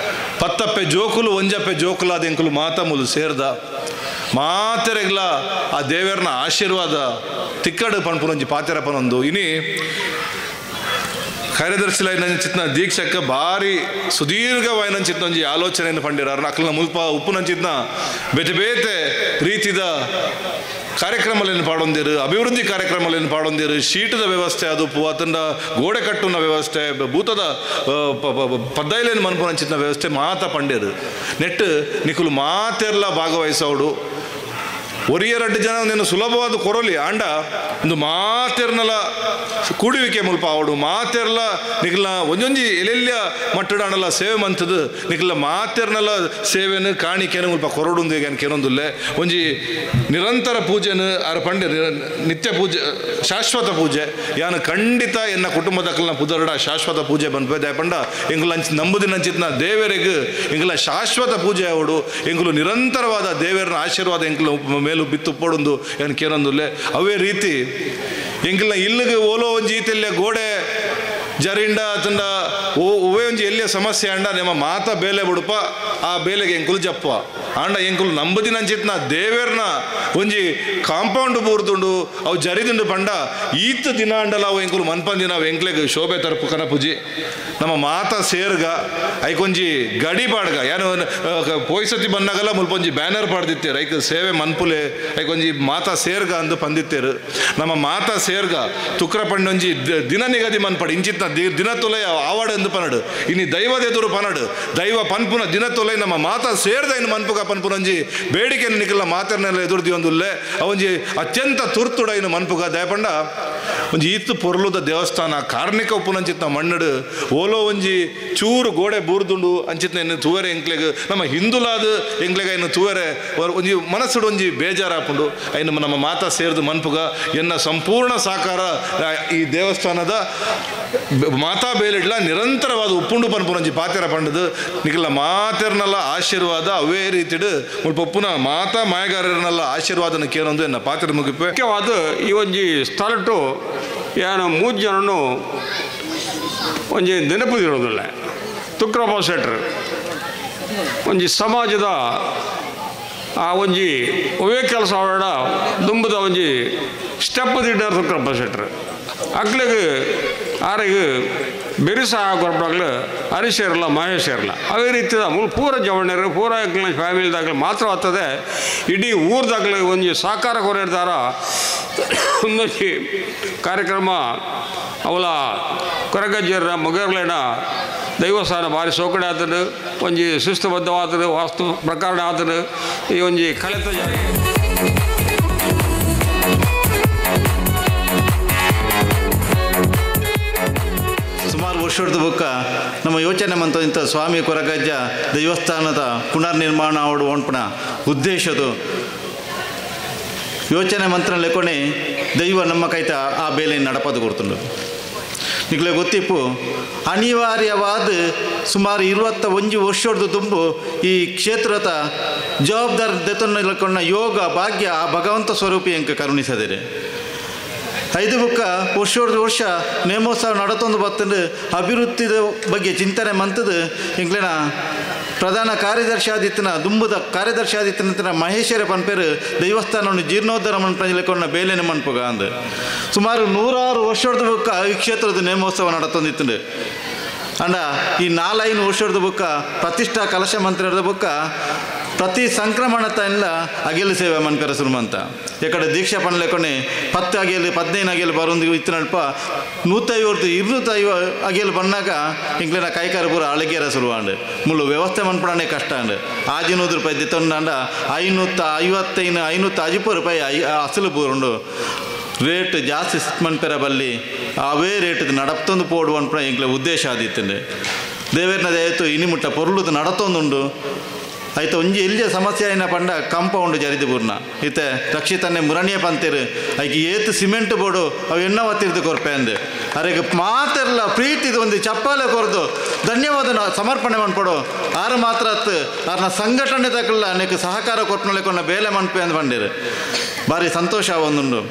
ಪತ್ತಪ್ಪೆ ಜೋಕುಲು ಒಂಜಪ್ಪೆ ಜೋಕುಲಾದ ಎಂಕುಲು ಮಾತ ಮುಲು ಸೇರ್ದ ಮಾತೆರೆಗ್ಲ ಆ ದೇವರನ ಆಶೀರ್ವಾದ ತಿಕ್ಕಡು ಪಣ್ಪುನೊಂಜಿ ಪಾತೆರಪನೊಂದು. ಇನಿ ಕಾರ್ಯದರ್ಶಿಲೈನಂಚಿತ್ನ ದೀಕ್ಷಕ್ಕೆ ಭಾರಿ ಸುದೀರ್ಘವಾಯಿನಂಚಿತ್ನ ಒಂಜಿ ಆಲೋಚನೆಯನ್ನು ಪಂಡಿರಾರು ಅಕ್ಲನ ಮುಲ್ಪ ಉಪ್ಪುನಂಚಿತ್ನ ಬೇತೆ ಬೇತೆ ರೀತಿದ ಕಾರ್ಯಕ್ರಮಗಳನ್ನು ಪಾಡೊಂದಿರು, ಅಭಿವೃದ್ಧಿ ಕಾರ್ಯಕ್ರಮಗಳನ್ನು ಪಾಡೊಂದಿರು, ಶೀಟದ ವ್ಯವಸ್ಥೆ ಅದು ಅತಂಡ ಗೋಡೆ ಕಟ್ಟುನ ವ್ಯವಸ್ಥೆ ಭೂತದ ಪದ್ದೈಲೇನು ಮನ್ಪುನಂಚಿತ್ನ ವ್ಯವಸ್ಥೆ ಮಾತ ಪಂಡಿರು ನೆಟ್ಟು ನಿಕುಲು ಮಾತೆಲ್ಲ ಭಾಗವಹಿಸೋಡು. ಒರಿಯರಡ್ಡು ಜನ ನೀನು ಸುಲಭವಾದ ಕೊರಲಿ ಆಂಡ ಒಂದು ಮಾತೆರ್ನಲ ಕೂಡುವಿಕೆ ಮುಲ್ಪ ಅವಡು ಮಾತೆರ್ಲ ನಿಖಲ್ನ ಒಂಜೊಂಜಿ ಎಲ್ಲೆಲ್ಲ ಮಟ್ಟಡಾಣಲ್ಲ ಸೇವೆ ಮಂತದ್ದು ನಿಖಲ್ಲ ಮಾತೆರ್ನಲ ಸೇವೆನು ಕಾಣಿಕೆನು ಮುಲ್ಪ ಕೊರಡುಂದು ಈಗ ಕೇನೊಂದುಲ್ಲೆ ಒಂಜಿ ನಿರಂತರ ಪೂಜೆನು ಅರ ಪಂಡ ನಿತ್ಯ ಪೂಜೆ ಶಾಶ್ವತ ಪೂಜೆ ಯಾನು ಖಂಡಿತ ಎನ್ನ ಕುಟುಂಬದಕ್ಕಲ್ನ ಪುದರ್ಡ ಶಾಶ್ವತ ಪೂಜೆ ಬಂದ್ಪೆ ದಯಪಂಡ ಎಂಗುಲ ನಂಬುದಿನಂಚಿತ್ನ ದೇವರಿಗೆ ಎಂಗುಲ ಶಾಶ್ವತ ಪೂಜೆ ಅವಡು ಎಂಗುಲು ನಿರಂತರವಾದ ದೇವರನ ಆಶೀರ್ವಾದ ಎಂಗುಲು ಮೇಲು ಬಿತ್ತು ಪೋಡೊಂದು ಏನು ಕೇನೊಂದುಲ್ಲೆ ಅವೇ ರೀತಿ ಎಂಗಿಲ್ಲ ಇಲ್ಲಿಗೆ ಓಲೋ ಒಂಜಿ ಈತೆಲ್ಲ ಗೋಡೆ ಜರಿಂಡ ತಂಡ ಒವೇ ಒಂಜಿ ಎಲ್ಲಿಯ ಸಮಸ್ಯೆ ಅಂಡ ನಿಮ್ಮ ಮಾತ ಬೇಲೆ ಬಿಡುಪ ಆ ಬೇಲೆಗೆ ಎಂಕುಲು ಜಪ್ಪ ಆಂಡ ಎಂಕುಲು ನಂಬುದಿನಂಚಿತ್ನ ದೇವೇರ್ನ ಒಂಜಿ ಕಾಂಪೌಂಡ್ ಬೂರ್ದುಂಡು ಅವು ಜರಿದುಂಡು ಪಂಡ ಈತ ದಿನ ಅಂಡಲ್ಲ ಅವು ಎಂಕುಲು ಮನ್ಪಂದಿನ ಅವು ಎಂಕ್ಲೆಗೆ ಶೋಭೆ ತರಪು ಕನಪುಜಿ ನಮ್ಮ ಮಾತ ಸೇರ್ಗ ಐಕೊಂಜಿ ಗಡಿ ಪಾಡ್ಗ ಏನು ಪೋಯ್ಸತಿ ಬಂದಾಗಲ್ಲ ಮುಲ್ಪೊಂಜಿ ಬ್ಯಾನರ್ ಪಾಡ್ದಿತ್ತೇರು ಐಕ ಸೇವೆ ಮನ್ಪುಲೆ ಐಕೊಂಜಿ ಮಾತ ಸೇರ್ಗ ಅಂದು ಪಂದಿತ್ತೇರು ನಮ್ಮ ಮಾತ ಸೇರ್ಗ ತುಕ್ರ ಪಂಡೊಂಜಿ ದಿನ ನಿಗದಿ ಮನ್ಪಡು ಇಂಚಿತ್ನ ದಿನ ತೊಲೆ ಆವಾಡ ಎಂದು ಪನಡು ಇನ್ನು ದೈವದ ಎದುರು ಪನಡು ದೈವ ಪನ್ಪುನ ದಿನ ತೊಲೆ ನಮ್ಮ ಮಾತ ಸೇರ್ದ ಇನ್ನು ಮನ್ಪುಗ ಪನ್ಪುನಂಜಿ ಬೇಡಿಕೆ ನಿಖಿಲ್ಲ ಮಾತರ್ನೆಲ್ಲ ಎದುರ್ದಿ ಒಂದುಲ್ಲೆ ಅವೊಂಜಿ ಅತ್ಯಂತ ತುರ್ತುಡ ಇನ್ನು ಮನ್ಪುಗ ದಯಪಂಡ ಒಂಜಿ ಈತು ಪೊರ್ಲುದ ದೇವಸ್ಥಾನ ಕಾರ್ಣಿಕ ಉಪ್ಪುನಂಚಿತ್ನ ಮಣ್ಣಡು ಓಲೋ ಒಂಜಿ ಚೂರು ಗೋಡೆ ಬೂರ್ದುಂಡು ಅಂಚಿತ್ನ ಇನ್ನು ತೂವರೆ ಎಂಕ್ಲೆಗ್ ನಮ್ಮ ಹಿಂದುಲಾದ ಎಂಕ್ಲೆಗ ಇನ್ನು ತೂವರೆ ಒಂಜಿ ಮನಸ್ಸುಡು ಒಂಜಿ ಬೇಜಾರಾಪುಂಡು ಇನ್ನು ನಮ್ಮ ಮಾತ ಸೇರ್ದು ಮನ್ಪುಗ ಎನ್ನ ಸಂಪೂರ್ಣ ಸಾಕಾರ ಈ ದೇವಸ್ಥಾನದ ಮಾತಾ ಬೇಲಿಡ್ಲ ನಿರಂತರವಾದ ಉಪ್ಪುಂಡು ಪನ್ಪುನಂಜಿ ಪಾತೆರ ಪಂಡದು ನಿಖಿಲ ಮಾತೆರ್ನಲ್ಲ ಆಶೀರ್ವಾದ ಅವೇ ರೀತಿಡು ಮುಲ್ಪೊಪ್ಪುನ ಮಾತಾ ಮಾಯಗಾರರನ್ನೆಲ್ಲ ಆಶೀರ್ವಾದನ ಕೇನೊಂದು ಎನ್ನ ಪಾತೆರ ಮುಗಿಪೆ ಮುಖ್ಯವಾದ ಈ ಒಂಜಿ ಸ್ಥಳಟ್ಟು ಏನು 3 ಜನನು ಒಂಜಿ ನೆನಪುದಿರೋದಿಲ್ಲ. ತುಕ್ರಪ್ಪ ಶೆಟ್ರ್ ಒಂಜಿ ಸಮಾಜದ ಆ ಒಂಜಿ ಒವೇ ಕೆಲಸ ಆಡ ದುಂಬದ ಒಂಜಿ ಸ್ಟೆಪ್ ದಿಡ್ಡರ್ ತುಕ್ರಪ್ಪ ಶೆಟ್ರು ಅಕ್ಲಿಗೆ ಆರಿಗೆ ಬೆರಿಸ ಕೊರಪಡಾಗ್ಲು ಹರೀಶ್ ಇರಲ್ಲ ಮಹೇಶ್ ಇರಲ್ಲ ಅವೇ ರೀತಿಯ ಪೂರ ಜವಣ್ಣರು ಪೂರ ಫ್ಯಾಮಿಲಿದಾಗಲಿ ಮಾತ್ರ ಆಗ್ತದೆ ಇಡೀ ಊರ್ದಾಗಲಿ ಒಂದು ಸಾಕಾರ ಕೊರಿರ್ತಾರ ಒಂದು ಕಾರ್ಯಕ್ರಮ ಅವಳ ಕೊರಗಜ್ಜರ ಮೊಗರ್ಲೇನ ದೈವಸ್ಥಾನ ಭಾರಿ ಸೌಕರ್ಯ ಆತದು ಒಂಜಿ ಶಿಸ್ತುಬದ್ಧವಾದದು ವಾಸ್ತು ಪ್ರಕಾರ ಆತದು ಈ ಒಂಜಿ ಕಳೆತ ಜಾಗ ಸುಮಾರು ವರ್ಷದ ಬುಕ್ಕ ನಮ್ಮ ಯೋಚನೆ ಮಂತ ಸ್ವಾಮಿ ಕೊರಗಜ್ಜ ದೈವಸ್ಥಾನದ ಪುನರ್ ನಿರ್ಮಾಣ ಆವಡು ಒಣ್ಪಣ ಉದ್ದೇಶದು ಯೋಚನೆ ಮಂತ್ರ ಲೆಕ್ಕೊನೆ ದೈವ ನಮ್ಮ ಕೈತ ಆ ಬೇಲೆ ನಡಪದು ಕೊಡ್ತುಂಡು ನಿಗ್ಲೆ ಗೊತ್ತಿಪ್ಪು ಅನಿವಾರ್ಯವಾದ ಸುಮಾರು 21 ವರ್ಷದ ತುಂಬು ಈ ಕ್ಷೇತ್ರದ ಜವಾಬ್ದಾರಿ ದೆತೊನ್ನ ಯೋಗ ಭಾಗ್ಯ ಆ ಭಗವಂತ ಸ್ವರೂಪಿ ಎಂಕ ಕರುಣಿಸದಿರೆ 5 ಬುಕ್ಕ ವರ್ಷ ನೇಮೋತ್ಸವ ನಡತೊಂದು ಬತ್ತಂದು ಅಭಿವೃದ್ಧಿದ ಬಗ್ಗೆ ಚಿಂತನೆ ಮಂತದು ಎಂಕ್ಲೆನ ಪ್ರಧಾನ ಕಾರ್ಯದರ್ಶಿ ಆದಿತ್ತನ ದುಂಬುದ ಕಾರ್ಯದರ್ಶಿ ಆದಿತ್ತನ ಮಹೇಶ್ವರ ಪನ್ಪೇರು ದೈವಸ್ಥಾನವನ್ನು ಜೀರ್ಣೋದ್ಧಾರ ಮನ್ಪಂಜಲೆಕೊಂಡ ಬೇಲೆನ ಮನ್ಪುಗ ಅಂದು ಸುಮಾರು 106 ವರ್ಷದ ಬುಕ್ಕ ಈ ಕ್ಷೇತ್ರದ ನೇಮೋತ್ಸವ ನಡತೊಂದಿತ್ತು ಅಂಡ ಈ 4-5 ವರ್ಷದ ಬುಕ್ಕ ಪ್ರತಿಷ್ಠಾ ಕಲಶ ಮಂತ್ರದ ಬುಕ್ಕ ಪ್ರತಿ ಸಂಕ್ರಮಣತ ಎಲ್ಲ ಅಗೆಲು ಸೇವೆ ಮನ್ಪೆರ ಸುರುಮಂತ ಎಕಡೆ ದೀಕ್ಷಾ ಪನ್ಲೆಕೊನೆ 10 ಅಗೆಲು 15 ಅಗೆಲು ಬರೋದು ಇತ್ತು ನಡ್ಪ 150 250 ಅಗೆಲು ಬಂದಾಗ ಇಂಕ್ಲಿನ ಕೈಕಾರ ಪೂರ ಅಳಗೇರ ಸುರುವಾಂಡು ಮುಳ್ಳು ವ್ಯವಸ್ಥೆ ಮನ್ಪಡನೆ ಕಷ್ಟ ಅಂಡು 500 ರೂಪಾಯಿ ದಿತ್ತೊಂಡಾಂಡ 555 550 ರೂಪಾಯಿ ಅಸಲು ಪೂರುಂಡು ರೇಟ್ ಜಾಸ್ತಿ ಮನ್ಪೆರ ಬಲ್ಲಿ ಅವೇ ರೇಟ್ ನಡಪ್ತೊಂದು ಪೋಡು ಅನ್ಪಣ ಇಂಕ್ಲೆ ಉದ್ದೇಶ ಆದಿತ್ತಂಡೆ ದೇವೇರ್ನ ದಯತು ಇನಿಮುಟ್ಟ ಪೊರ್ಲುದು ನಡತೊಂದುಂಡು ಆಯ್ತು ಒಂಜಿ ಎಲ್ಲಿಯ ಸಮಸ್ಯೆ ಆಯ್ನ ಪಂಡ ಕಂಪೌಂಡ್ ಜರಿದು ಪೂರ್ಣ ಇತ್ತೆ ರಕ್ಷಿತನ್ನೇ ಮುರಣಿಯ ಪಂತೇರು ಐಕಿ ಏತು ಸಿಮೆಂಟ್ ಬೋಡು ಅವು ಎಣ್ಣ ಒತ್ತಿರ್ದು ಕೊರ್ಪೆ ಅಂದು ಅರೆಗೆ ಮಾತೆಲ್ಲ ಪ್ರೀತಿದು ಒಂದು ಚಪ್ಪಾಲೆ ಕೊರ್ದು ಧನ್ಯವಾದ ಸಮರ್ಪಣೆ ಮನ್ಪಡು ಆರು ಮಾತ್ರ ಅವ್ರನ್ನ ಸಂಘಟನೆ ತಕ್ಕಲ್ಲ ಅನೇಕ ಸಹಕಾರ ಕೊಟ್ಟನೊಳಕೊಂಡ ಬೇಲೆ ಮನ್ಪೆ ಅಂದು ಬಂದಿರು ಭಾರಿ ಸಂತೋಷ ಒಂದುಂಡು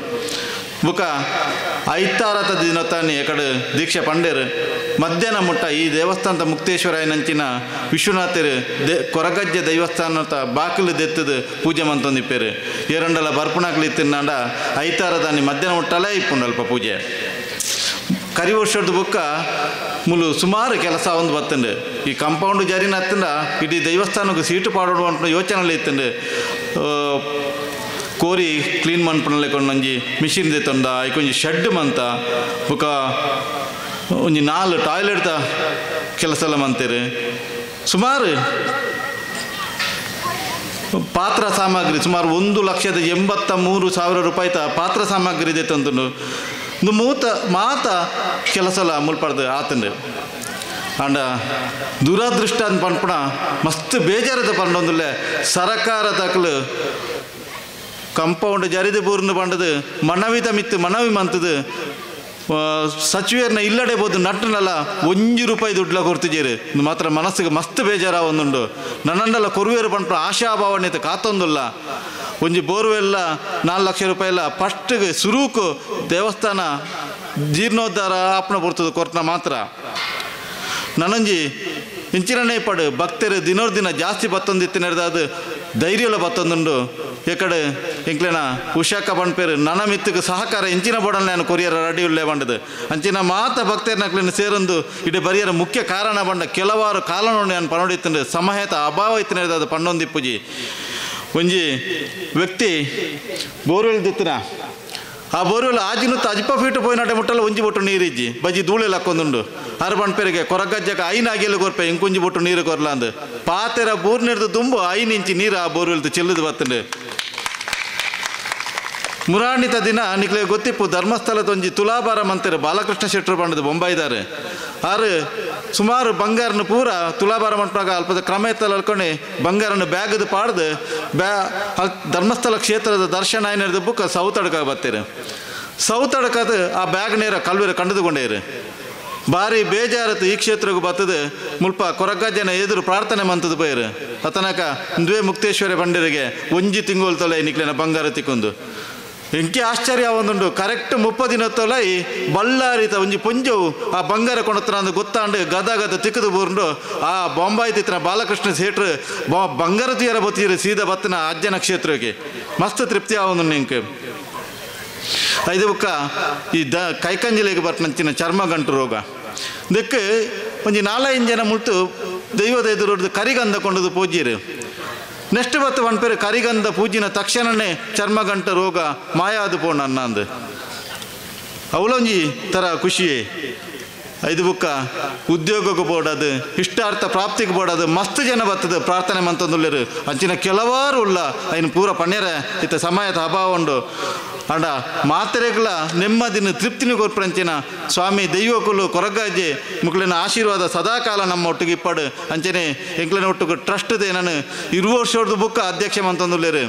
ಬುಕ್ಕ ಐತಾರತ ದಿನತಾನೆ ಎಕಡೆ ದೀಕ್ಷೆ ಪಂಡೇರು ಮಧ್ಯಾಹ್ನ ಮುಟ್ಟ ಈ ದೇವಸ್ಥಾನದ ಮುಕ್ತೇಶ್ವರಾಯನಂಚಿನ ವಿಶ್ವನಾಥರು ಕೊರಗಜ್ಜೆ ದೈವಸ್ಥಾನದ ಬಾಗಿಲು ದೆತ್ತದು ಪೂಜೆ ಮಂತೊಂದಿಪ್ಪೇರು ಎರಡಲ ಬರ್ಪುಣಾಗ್ಲಿತ್ತಿನಾಂಡ ಐತಾರದಾನಿ ಮಧ್ಯಾಹ್ನ ಮುಟ್ಟಲೇ ಇಪ್ಪುಂಡಲ್ಪ ಪೂಜೆ ಕರಿ ವರ್ಷದ ಬುಕ್ಕ ಮುಲು ಸುಮಾರು ಕೆಲಸ ಒಂದು ಬತ್ತಂಡು ಈ ಕಂಪೌಂಡ್ ಜರಿನ ಹತ್ತಂಡ ಇಡೀ ದೇವಸ್ಥಾನಕ್ಕೆ ಸೀಟು ಪಾಡೋಡು ಅಂತ ಯೋಚನೆ ಇತ್ತಂಡು ಕೋರಿ ಕ್ಲೀನ್ ಮನ್ಪಣಲೆ ಕೊಂಡೊಂಜಿ ಮಿಷಿನ್ ದೆತ್ತೊಂಡ ಐಕೊಂಜಿ ಶೆಡ್ ಮಂತ ಬುಕ್ಕ ಒಂಜಿ 4 ಟಾಯ್ಲೆಟ್ ಕೆಲಸ ಎಲ್ಲ ಮಂತೇರು ಸುಮಾರು ಪಾತ್ರ ಸಾಮಗ್ರಿ ಸುಮಾರು 1,83,000 ರೂಪಾಯಿ ಪಾತ್ರ ಸಾಮಗ್ರಿ ಇದೆ ತಂದು ಮಾತ ಕೆಲಸ ಎಲ್ಲ ಮುಲ್ಪಡ್ದು ಆತಂಡು ಅಂಡ ದುರದೃಷ್ಟ ಅಂತ ಪನ್ಪಣ ಮಸ್ತ್ ಬೇಜಾರದ ಪಂಡೊಂದುಲ್ಲೆ ಸರಕಾರ ತಕ್ಕಲು ಕಂಪೌಂಡ್ ಜರಿದು ಪೂರ್ಣ ಪಂಡದು ಮನವಿ ಮಂತದು ಸಚಿವರನ್ನ ಇಲ್ಲಡೆ ಬೋದು ನಟ್ಟನಲ್ಲ ₹1 ದುಡ್ಲ ಕೊರ್ತಿಜೇರು ಮಾತ್ರ ಮನಸ್ಸಿಗೆ ಮಸ್ತ್ ಬೇಜಾರ ಒಂದುಂಡು ನನ್ನಂಡೆಲ್ಲ ಕೊರುವೇರು ಪಂಪ ಆಶಾಭಾವನೆ ಕಾತೊಂದುಲ್ಲ ಒಂಜಿ ಬೋರ್ವೆಲ್ಲ 4 ಲಕ್ಷ ರೂಪಾಯಿ ಎಲ್ಲ ಫಸ್ಟ್ಗೆ ಸುರೂಕು ದೇವಸ್ಥಾನ ಜೀರ್ಣೋದ್ಧಾರ ಆಪಣ ಕೊಡ್ತದೆ ಕೊರ್ತನ ಮಾತ್ರ ನನಂಜಿ ಇಂಚಿನೇ ಪಡು ಭಕ್ತರು ದಿನ ಜಾಸ್ತಿ ಬತ್ತೊಂದಿತ್ತು ನಡೆದು ಧೈರ್ಯಲ ಬತ್ತೊಂದುಂಡು ಎಕಡೆ ಎಂಕ್ಲೆನ ಉಷಾಕ ಪನ್ಪೇರು ನನ್ನ ಮಿತ್ತಿಗೆ ಸಹಕಾರ ಇಂಚಿನ ಬೋಡಲ್ ನಾನು ಕೊರಿಯರ ರೆಡಿ ಉಳ್ಳೇ ಬಂಡದು ಅಂಚಿನ ಮಾತ ಭಕ್ತರ್ನಕ್ಲಿನ ಸೇರೊಂದು ಇಡೀ ಬರಿಯರ ಮುಖ್ಯ ಕಾರಣ ಬಂಡ ಕೆಲವಾರು ಕಾಲನೋಡಿ ನಾನು ಪನೋಡಿತ್ತಂಡು ಸಮಯತ ಅಭಾವ ಇತ್ತು ನಡೆದು ಅದು ಪಣ್ಣೊಂದಿಪ್ಪುಜಿ ಒಂಜಿ ವ್ಯಕ್ತಿ ಬೋರ್ವೆಲ್ ದಿತ್ತಿನ ಆ ಬೋರ್ವೆಲ್ ಆಜಿನುತ್ತ 10 ಫೀಟ್ ಪೋಯಿನಟೆ ಮುಟ್ಟಲ್ಲ ಒಂಜಿ ಬೊಟ್ಟು ನೀರಿಜ್ಜಿ ಬಜ್ಜಿ ಧೂಳೆಲ್ಲ ಹಾಕೊಂದುಂಡು ಆರು ಪನ್ಪೇರಿಗೆ ಕೊರಗಜ್ಜಕ್ಕೆ 5 ಅಗೆಲು ಕೊರ್ಪೆ ಇಂಕೊಂಜಿ ಬೊಟ್ಟು ನೀರು ಕೊರ್ಲ ಅಂದು ಪಾತೆರ ಬೂರ್ನಿಡ್ದು ತುಂಬು 5 ಇಂಚಿ ನೀರು ಆ ಬೋರ್ವೆಲ್ದು ಚೆಲ್ಲದು ಬತ್ತಂಡು ಮುರಾಣಿತ ದಿನ ನಿಕ್ಲೆ ಗೊತ್ತಿಪ್ಪು ಧರ್ಮಸ್ಥಳದೊಂಜಿ ತುಲಾಭಾರ ಮಂತರು ಬಾಲಕೃಷ್ಣ ಶೆಟ್ಟರು ಬಂಡದು ಬೊಂಬಾಯಿದಾರೆ ಆರು ಸುಮಾರು ಬಂಗಾರನ ಪೂರ ತುಲಾಭಾರ ಮಂಟಾಗ ಅಲ್ಪದ ಕ್ರಮ ಎತ್ತಲು ಅಲ್ಕೊಂಡು ಬಂಗಾರನ ಬ್ಯಾಗದು ಪಾಡ್ದು ಧರ್ಮಸ್ಥಳ ಕ್ಷೇತ್ರದ ದರ್ಶನ ಏನಿರ್ದು ಬುಕ್ಕ ಸೌತಡ್ಕ ಬತ್ತೀರು ಸೌತಡ್ಕದ ಆ ಬ್ಯಾಗ್ ನೇರ ಕಲ್ವೀರ ಕಂಡುಕೊಂಡೇರು ಭಾರಿ ಬೇಜಾರತ್ತು ಈ ಕ್ಷೇತ್ರಕ್ಕೆ ಬರ್ತದೆ ಮುಲ್ಪ ಕೊರಗಜ್ಜನ ಎದುರು ಪ್ರಾರ್ಥನೆ ಮಂತದ್ದು ಬೈರು ಅತನಕ ದ್ವೇ ಮುಕ್ತೇಶ್ವರ ಬಂಡರಿಗೆ 1 ತಿಂಗಳು ತೊಲೆ ನಿಕ್ಲಿನ ಬಂಗಾರ ತಿಕ್ಕೊಂದು ಎಂಕಿ ಆಶ್ಚರ್ಯ ಒಂದುಂಡು ಕರೆಕ್ಟ್ 30 ದಿನ ತೊಲೈ ಬಳ್ಳಾರಿತ ಒಂಜಿ ಪುಂಜವು ಆ ಬಂಗಾರ ಕೊಣತ್ರ ಅಂದು ಗೊತ್ತಾಂಡು ಗದ ತಿಕ್ಕದು ಬೂರ್ಂಡು ಆ ಬೊಂಬಾಯಿ ತಿತ್ತಿನ ಬಾಲಕೃಷ್ಣ ಸೇಟ್ರು ಬಂಗಾರ ತೀರ ಬತ್ತೀರು ಸೀದಾ ಬತ್ತನ ಅಜ್ಜನ ಕ್ಷೇತ್ರಕ್ಕೆ ಮಸ್ತ್ ತೃಪ್ತಿ ಆವೊಂದು ನಿಂಗೆ ಐದು ಬುಕ್ಕ ಈ ಕೈಕಂಜಲಿಗೆ ಬರ್ಪಂಚಿನ ಚರ್ಮ ಗಂಟು ರೋಗ ಇದಕ್ಕೆ ಒಂಜಿ 4-5 ಜನ ಮುಳ್ತು ದೈವದ ಎದುರು ಕರಿಗಂಧ ಕೊಂಡದು ಪೂಜ್ಯರು ನೆಕ್ಸ್ಟ್ ಬತ್ತು ಪನ್ಪೇರು ಕರಿಗಂಧ ಪೂಜಿನ ತಕ್ಷಣನೇ ಚರ್ಮಗಂಟ ರೋಗ ಮಾಯಾದು ಪೋಣ ಅನ್ನಂದು ಅವಳೊಂಜಿ ಥರ ಖುಷಿಯೇ ಐದು ಬುಕ್ಕ ಉದ್ಯೋಗಕ್ಕೆ ಬೋಡದು ಇಷ್ಟಾರ್ಥ ಪ್ರಾಪ್ತಿಗೆ ಬೋಡದು ಮಸ್ತ್ ಜನ ಬರ್ತದೆ ಪ್ರಾರ್ಥನೆ ಮಂತಂದುಳ್ಳರು ಅಂಚಿನ ಕೆಲವಾರು ಉಳ್ಳ ಐನು ಪೂರ ಪಣ್ಯರ ಇತ್ತ ಸಮಯದ ಅಭಾವ ಉಂಡು ಅಂಡ ಮಾತ್ರೆಗಳ ನೆಮ್ಮದಿನ ತೃಪ್ತಿನ ಕೊರ್ಪಂಚಿನ ಸ್ವಾಮಿ ದೈವಕುಲು ಕೊರಗಾಜೆ ಮುಕ್ಳಿನ ಆಶೀರ್ವಾದ ಸದಾಕಾಲ ನಮ್ಮ ಒಟ್ಟಿಗೆ ಇಪ್ಪಡು ಅಂಚನೆ ಎಂಕ್ಲಿನ ಒಟ್ಟಿಗೆ ಟ್ರಸ್ಟ್ದೆ ನಾನು 20 ವರ್ಷದ ಬುಕ್ಕ ಅಧ್ಯಕ್ಷ ಮಂತಂದುಳ್ಳರು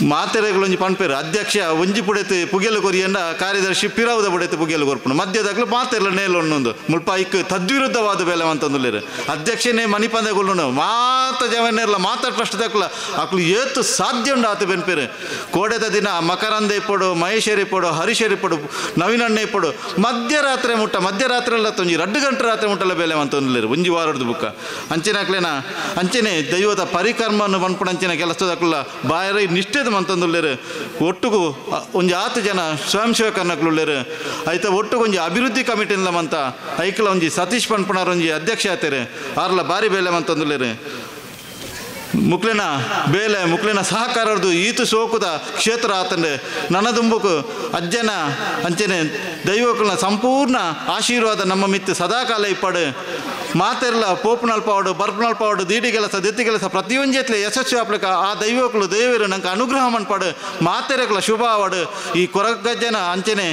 ಮಾತೆರೆಗಳೊಂಜಿ ಪನ್ಪೇರು ಅಧ್ಯಕ್ಷ ಒಂಜಿ ಪುಡೆತು ಪುಗೆಲು ಕೊರಿಯಂಡ ಕಾರ್ಯದರ್ಶಿ ಪಿರಾವುದ ಪುಡೆತು ಪುಗೆಲು ಕೊರ್ಪುಂಡು ಮಧ್ಯದಾಗಲು ಮಾತೆರ್ಲ ನೇಲೊಣ್ಣೊಂದು ಮುಲ್ಪ ಇಕ್ ತದ್ವಿರುದ್ಧವಾದ ಬೆಲೆ ಅಂತಂದುಲ್ಲೇರು ಅಧ್ಯಕ್ಷನೇ ಮಣಿಪಂದೆಗೊಳ್ಳು ಮಾತ ಜವನ್ನೆರ್ಲ ಮಾತ ಟ್ರಸ್ಟ್ ತಕ್ಕಲ ಅಕ್ಲು ಏತು ಸಾಧ್ಯ ಉಂಡು ಆತ ಬೆನ್ಪೇರು ಕೋಡೆದ ದಿನ ಮಕರಂದ ಇಪ್ಪಡು ಮಹೇಶ್ವರಿ ಇಪ್ಪಡು ಹರೀಶ್ವರಿ ಇಪ್ಪಡು ನವೀನಣ್ಣ ಇಪ್ಪಡು ಮಧ್ಯರಾತ್ರಿ ಎಲ್ಲ ತೊಂಜಿ 2 ಗಂಟೆ ರಾತ್ರಿ ಮುಟ್ಟಲ್ಲ ಬೆಲೆ ಅಂತಂದುಲ್ಲೇರು ಒಂಜಿ ವಾರದ ಬುಕ್ಕ ಅಂಚೆನ ಹಾಕ್ಲೇನ ಅಂಚೆನೆ ದೈವದ ಪರಿಕರ್ಮವನ್ನು ಬಂದ್ಪುಡು ಅಂಚಿನ ಕೆಲಸದಕ್ಕಲ್ಲ ಬಾಯರಿ ನಿಷ್ಠೆದ ಮಂತಂದುಳ್ಳೇರು ಒಟ್ಟಿಗೂ ಒಂಜಿ 10 ಜನ ಸ್ವಯಂ ಸೇವಕರ್ನಕ್ಲುಳ್ಳೇರು ಆಯ್ತಾ ಒಟ್ಟಿಗೆ ಒಂಜಿ ಅಭಿವೃದ್ಧಿ ಕಮಿಟಿಂದ ಮಂತ ಐಕ್ಲ ಒಂಜಿ ಸತೀಶ್ ಪನ್ಪುಣರ್ ಒಂಜಿ ಅಧ್ಯಕ್ಷ ಆತೇರು ಆರ್ಲ ಬಾರಿ ಬೇಲೆ ಮಂತಂದುಳ್ಳೇರು ಮುಕ್ಲಿನ ಸಹಕಾರದ್ದು ಈತು ಸೋಕುದ ಕ್ಷೇತ್ರ ಆತಂಡೆ ನನ್ನ ದುಂಬುಕು ಅಜ್ಜನ ಅಂಚನೆ ದೈವಕುಲ್ನ ಸಂಪೂರ್ಣ ಆಶೀರ್ವಾದ ನಮ್ಮ ಮಿತ್ತು ಸದಾಕಾಲ ಇಪ್ಪಡು ಮಾತೆರ್ಲ ಪೋಪುನಲ್ಪಾವಡು ಬರ್ಪುನಲ್ಪಾವಡು ದೀಡಿ ಕೆಲಸ ದೆತ್ತಿ ಕೆಲಸ ಪ್ರತಿಯೊಂಜೆತ್ಲೆ ಯಶಸ್ವಿ ಆಪ್ಲಕ ಆ ದೈವಕುಲು ದೇವರು ನಂಗೆ ಅನುಗ್ರಹ ಮನ್ಪಾಡು ಮಾತೆರೆಗಳ ಶುಭ ಆವಡು ಈ ಕೊರಗಜ್ಜನ ಅಂಚನೆ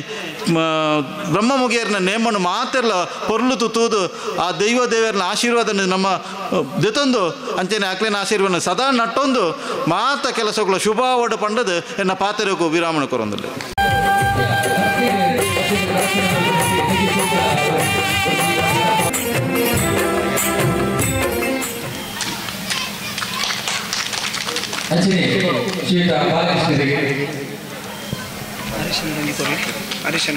ಬ್ರಹ್ಮ ಮುಗಿಯರ್ನ ನೇಮನ್ನು ಮಾತೆರ್ಲ ಪೊರ್ಲು ತೂದು ಆ ದೇವರನ್ನ ಆಶೀರ್ವಾದ ನಮ್ಮ ದೆತೊಂದು ಅಂಚನೆ ಅಕ್ಲೇನ ಆಶೀರ್ವಾದ ಸದಾ ನಟ್ಟೊಂದು ಮಾತ ಕೆಲಸಗಳು ಶುಭ ಆವಡು ಪಂಡದು ಎನ್ನ ಪಾತೆರೆಗೂ ವಿರಾಮಣ ಕೊರೊಂದಿಲ್ಲ ಅರಿಶಿನ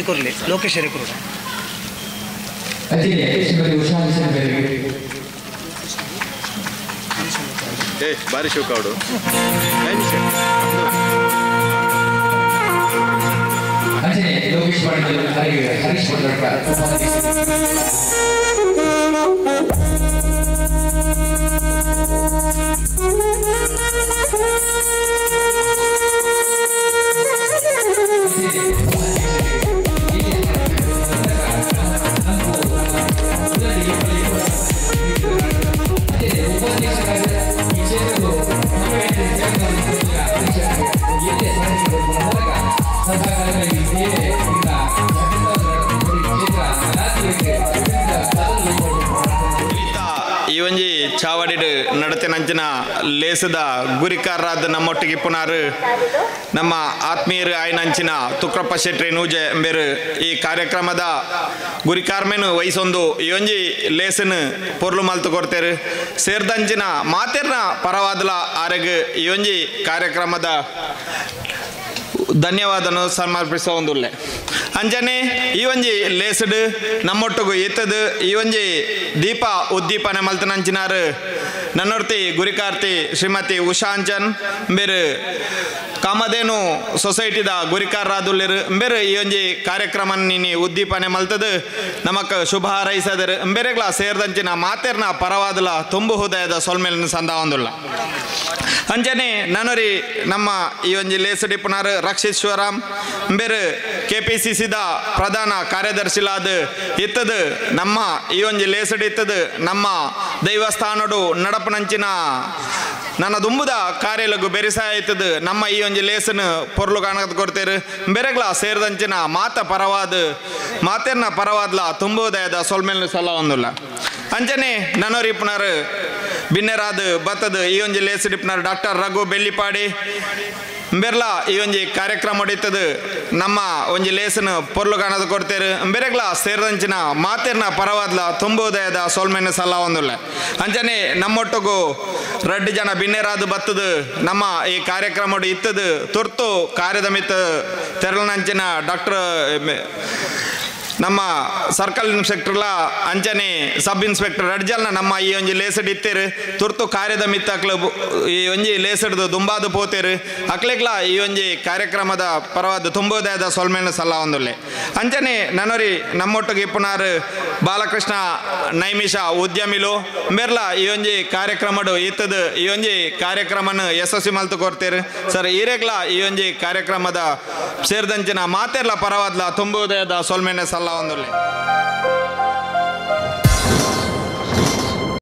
ಕೊರಲಿ ಲೋಕೇಶ್ವರಿ ಕೊರಡ ಬಾರಿ ಶೋಕಾವಡು ಲೋಕೇಶ್ ಹರೀಶ್ ಈ ಒಂಜಿ ಚಾವಡಿಡ್ ನಡತೆನಂಚಿನ ಲೇಸದ ಗುರಿಕಾರರಾದ ನಮ್ಮೊಟ್ಟಿಗೆ ಪುನಾರು ನಮ್ಮ ಆತ್ಮೀಯರು ಆಯ್ನಂಚಿನ ತುಕ್ರಪ್ಪ ಶೆಟ್ಟಿ ನೂಜೆ ಎಂಬೇರು ಈ ಕಾರ್ಯಕ್ರಮದ ಗುರಿಕಾರ್ಮೆನು ವಹಿಸೊಂದು ಈ ಒಂಜಿ ಲೇಸನ್ ಪೊರ್ಲು ಮಲ್ತು ಕೊಡ್ತೇರು ಸೇರ್ದಂಚಿನ ಮಾತೆರ್ನ ಪರವಾದಲ ಆರೆಗ್ ಈ ಒಂಜಿ ಕಾರ್ಯಕ್ರಮದ ಧನ್ಯವಾದನು ಸಮರ್ಪಿಸೋ ಒಂದುಲ್ಲೆ ಅಂಜನೆ ಈ ಒಂಜಿ ಲೇಸಡ್ ನಮ್ಮೊಟ್ಟಿಗೂ ಎತ್ತದು ಈ ಒಂಜಿ ದೀಪ ಉದ್ದೀಪನೆ ಮಲ್ತನಂಚಿನಾರು ನನ್ನೊರ್ತಿ ಗುರಿಕಾರ್ತಿ ಶ್ರೀಮತಿ ಉಷಾಂಚನ್ ಬೇರೆ ಕಾಮಧೇನು ಸೊಸೈಟಿದ ಗುರಿಕಾರರಾದುಲ್ಲೇರು ಬೇರೆ ಈ ಒಂಜಿ ಕಾರ್ಯಕ್ರಮ ನೀನಿ ಉದ್ದೀಪನೆ ಮಲ್ತದು ನಮಕ್ ಶುಭ ಹಾರೈಸದರು ಬೇರೆಗ್ಲ ಸೇರ್ದಂಚಿನ ಮಾತೆರ್ನ ಪರವಾದಲ ತುಂಬು ಹೃದಯದ ಸೊಲ್ಮೇಲಿನ ಸಂದ ಒಂದುಲ್ಲ ಅಂಜನೆ ನನರಿ ನಮ್ಮ ಈ ಒಂಜಿ ಲೇಸಡಿ ಪುನರ್ ರಕ್ಷಿತ್ ಶಿವರಾಮ್ ಬೇರೆ KPCCದ ಪ್ರಧಾನ ಕಾರ್ಯದರ್ಶಿಲಾದ ಇತ್ತದು ನಮ್ಮ ಈ ಒಂಜಿ ಲೇಸಡಿ ಇತ್ತದು ನಮ್ಮ ದೈವಸ್ಥಾನಡು ನಡಪನಂಚಿನ ನನ್ನ ದುಂಬುದ ಕಾರ್ಯಲಗು ಬೆರಿಸಾಯ ಇತ್ತದು ನಮ್ಮ ಈ ಒಂಜಿ ಲೇಸನ್ ಪೊರ್ಲು ಕಾಣದ ಕೊಡ್ತೇರು ಬೆರೆಗ್ಲ ಸೇರಿದಂಚಿನ ಮಾತೆರ್ನ ಪರವಾದ್ಲ ತುಂಬುದಯದ ಸೊಲ್ಮೇಲಿನ ಸಲ ಒಂದುಲ್ಲ ಅಂಜನೆ ನನರಿ ಪುನರ್ ಬಿನ್ನೆರಾದ ಬತ್ತದ ಈ ಒಂಜಿ ಲೇಸಡಿಪ್ನರ್ ಡಾಕ್ಟರ್ ರಘು ಬೆಳ್ಳಿಪಾಡಿ ಬೆರ್ಲ ಈ ಒಂಜಿ ಕಾರ್ಯಕ್ರಮ ಹೊಡಿತದು ನಮ್ಮ ಒಂಜಿ ಲೇಸನ್ ಪೊರ್ಲು ಕಾಣದ ಕೊಡ್ತೇರು ಬೆರೆಗ್ಲ ಸೇರಿದಂಚಿನ ಮಾತೆರ್ನ ಪರವಾದ್ಲ ತುಂಬುದಯದ ಸೊಲ್ಮೇನ ಸಲ ಒಂದುಲ್ಲ ಅಂಜನೆ ನಮ್ಮೊಟ್ಟಿಗೂ 2 ಜನ ಬಿನ್ನೆರಾದು ಬತ್ತದು ನಮ್ಮ ಈ ಕಾರ್ಯಕ್ರಮ ಇತ್ತದು ತುರ್ತು ಕಾರ್ಯದ ಮಿತ್ತ ತೆರಳನಂಚಿನ ಡಾಕ್ಟರ್ ನಮ್ಮ ಸರ್ಕಲ್ ಇನ್ಸ್ಪೆಕ್ಟರ್ಲ ಅಂಚನೆ ಸಬ್ ಇನ್ಸ್ಪೆಕ್ಟರ್ ಅಡ್ಜಲ್ನ ನಮ್ಮ ಈ ಒಂಜಿ ಲೇಸಡ್ ಇತ್ತೇರು ತುರ್ತು ಕಾರ್ಯದ ಮಿತ್ತಕ್ಲು ಈ ಒಂಜಿ ಲೇಸಡ್ದು ದುಂಬಾದು ಪೋತೇರು ಅಕ್ಲೆಗ್ಲ ಈ ಒಂಜಿ ಕಾರ್ಯಕ್ರಮದ ಪರವಾದ ತುಂಬೋದಯದ ಸೊಲ್ಮೇನ ಸಲ್ಲ ಒಂದುಲ್ಲೆ ಅಂಚನೆ ನನರಿ ನಮ್ಮೊಟ್ಟಿಗೆ ಇಪ್ಪುನಾರು ಬಾಲಕೃಷ್ಣ ನೈಮಿಷ ಉದ್ಯಮಿಲು ಮೇರ್ಲ ಈ ಒಂಜಿ ಕಾರ್ಯಕ್ರಮಡು ಇತ್ತದು ಈ ಒಂಜಿ ಕಾರ್ಯಕ್ರಮನ ಯಶಸ್ವಿ ಮಲ್ತು ಕೊಡ್ತೇರು ಸರ್ ಈರೆಗ್ಲ ಈ ಒಂಜಿ ಕಾರ್ಯಕ್ರಮದ ಸೇರಿದಂಚಿನ ಮಾತೆರ್ಲ ಪರವಾದ್ಲ ತುಂಬೋದಯದ ಸೊಲ್ಮೇನೆ ಸಲ್ಲ ಒಂದುಲ್ಲೆ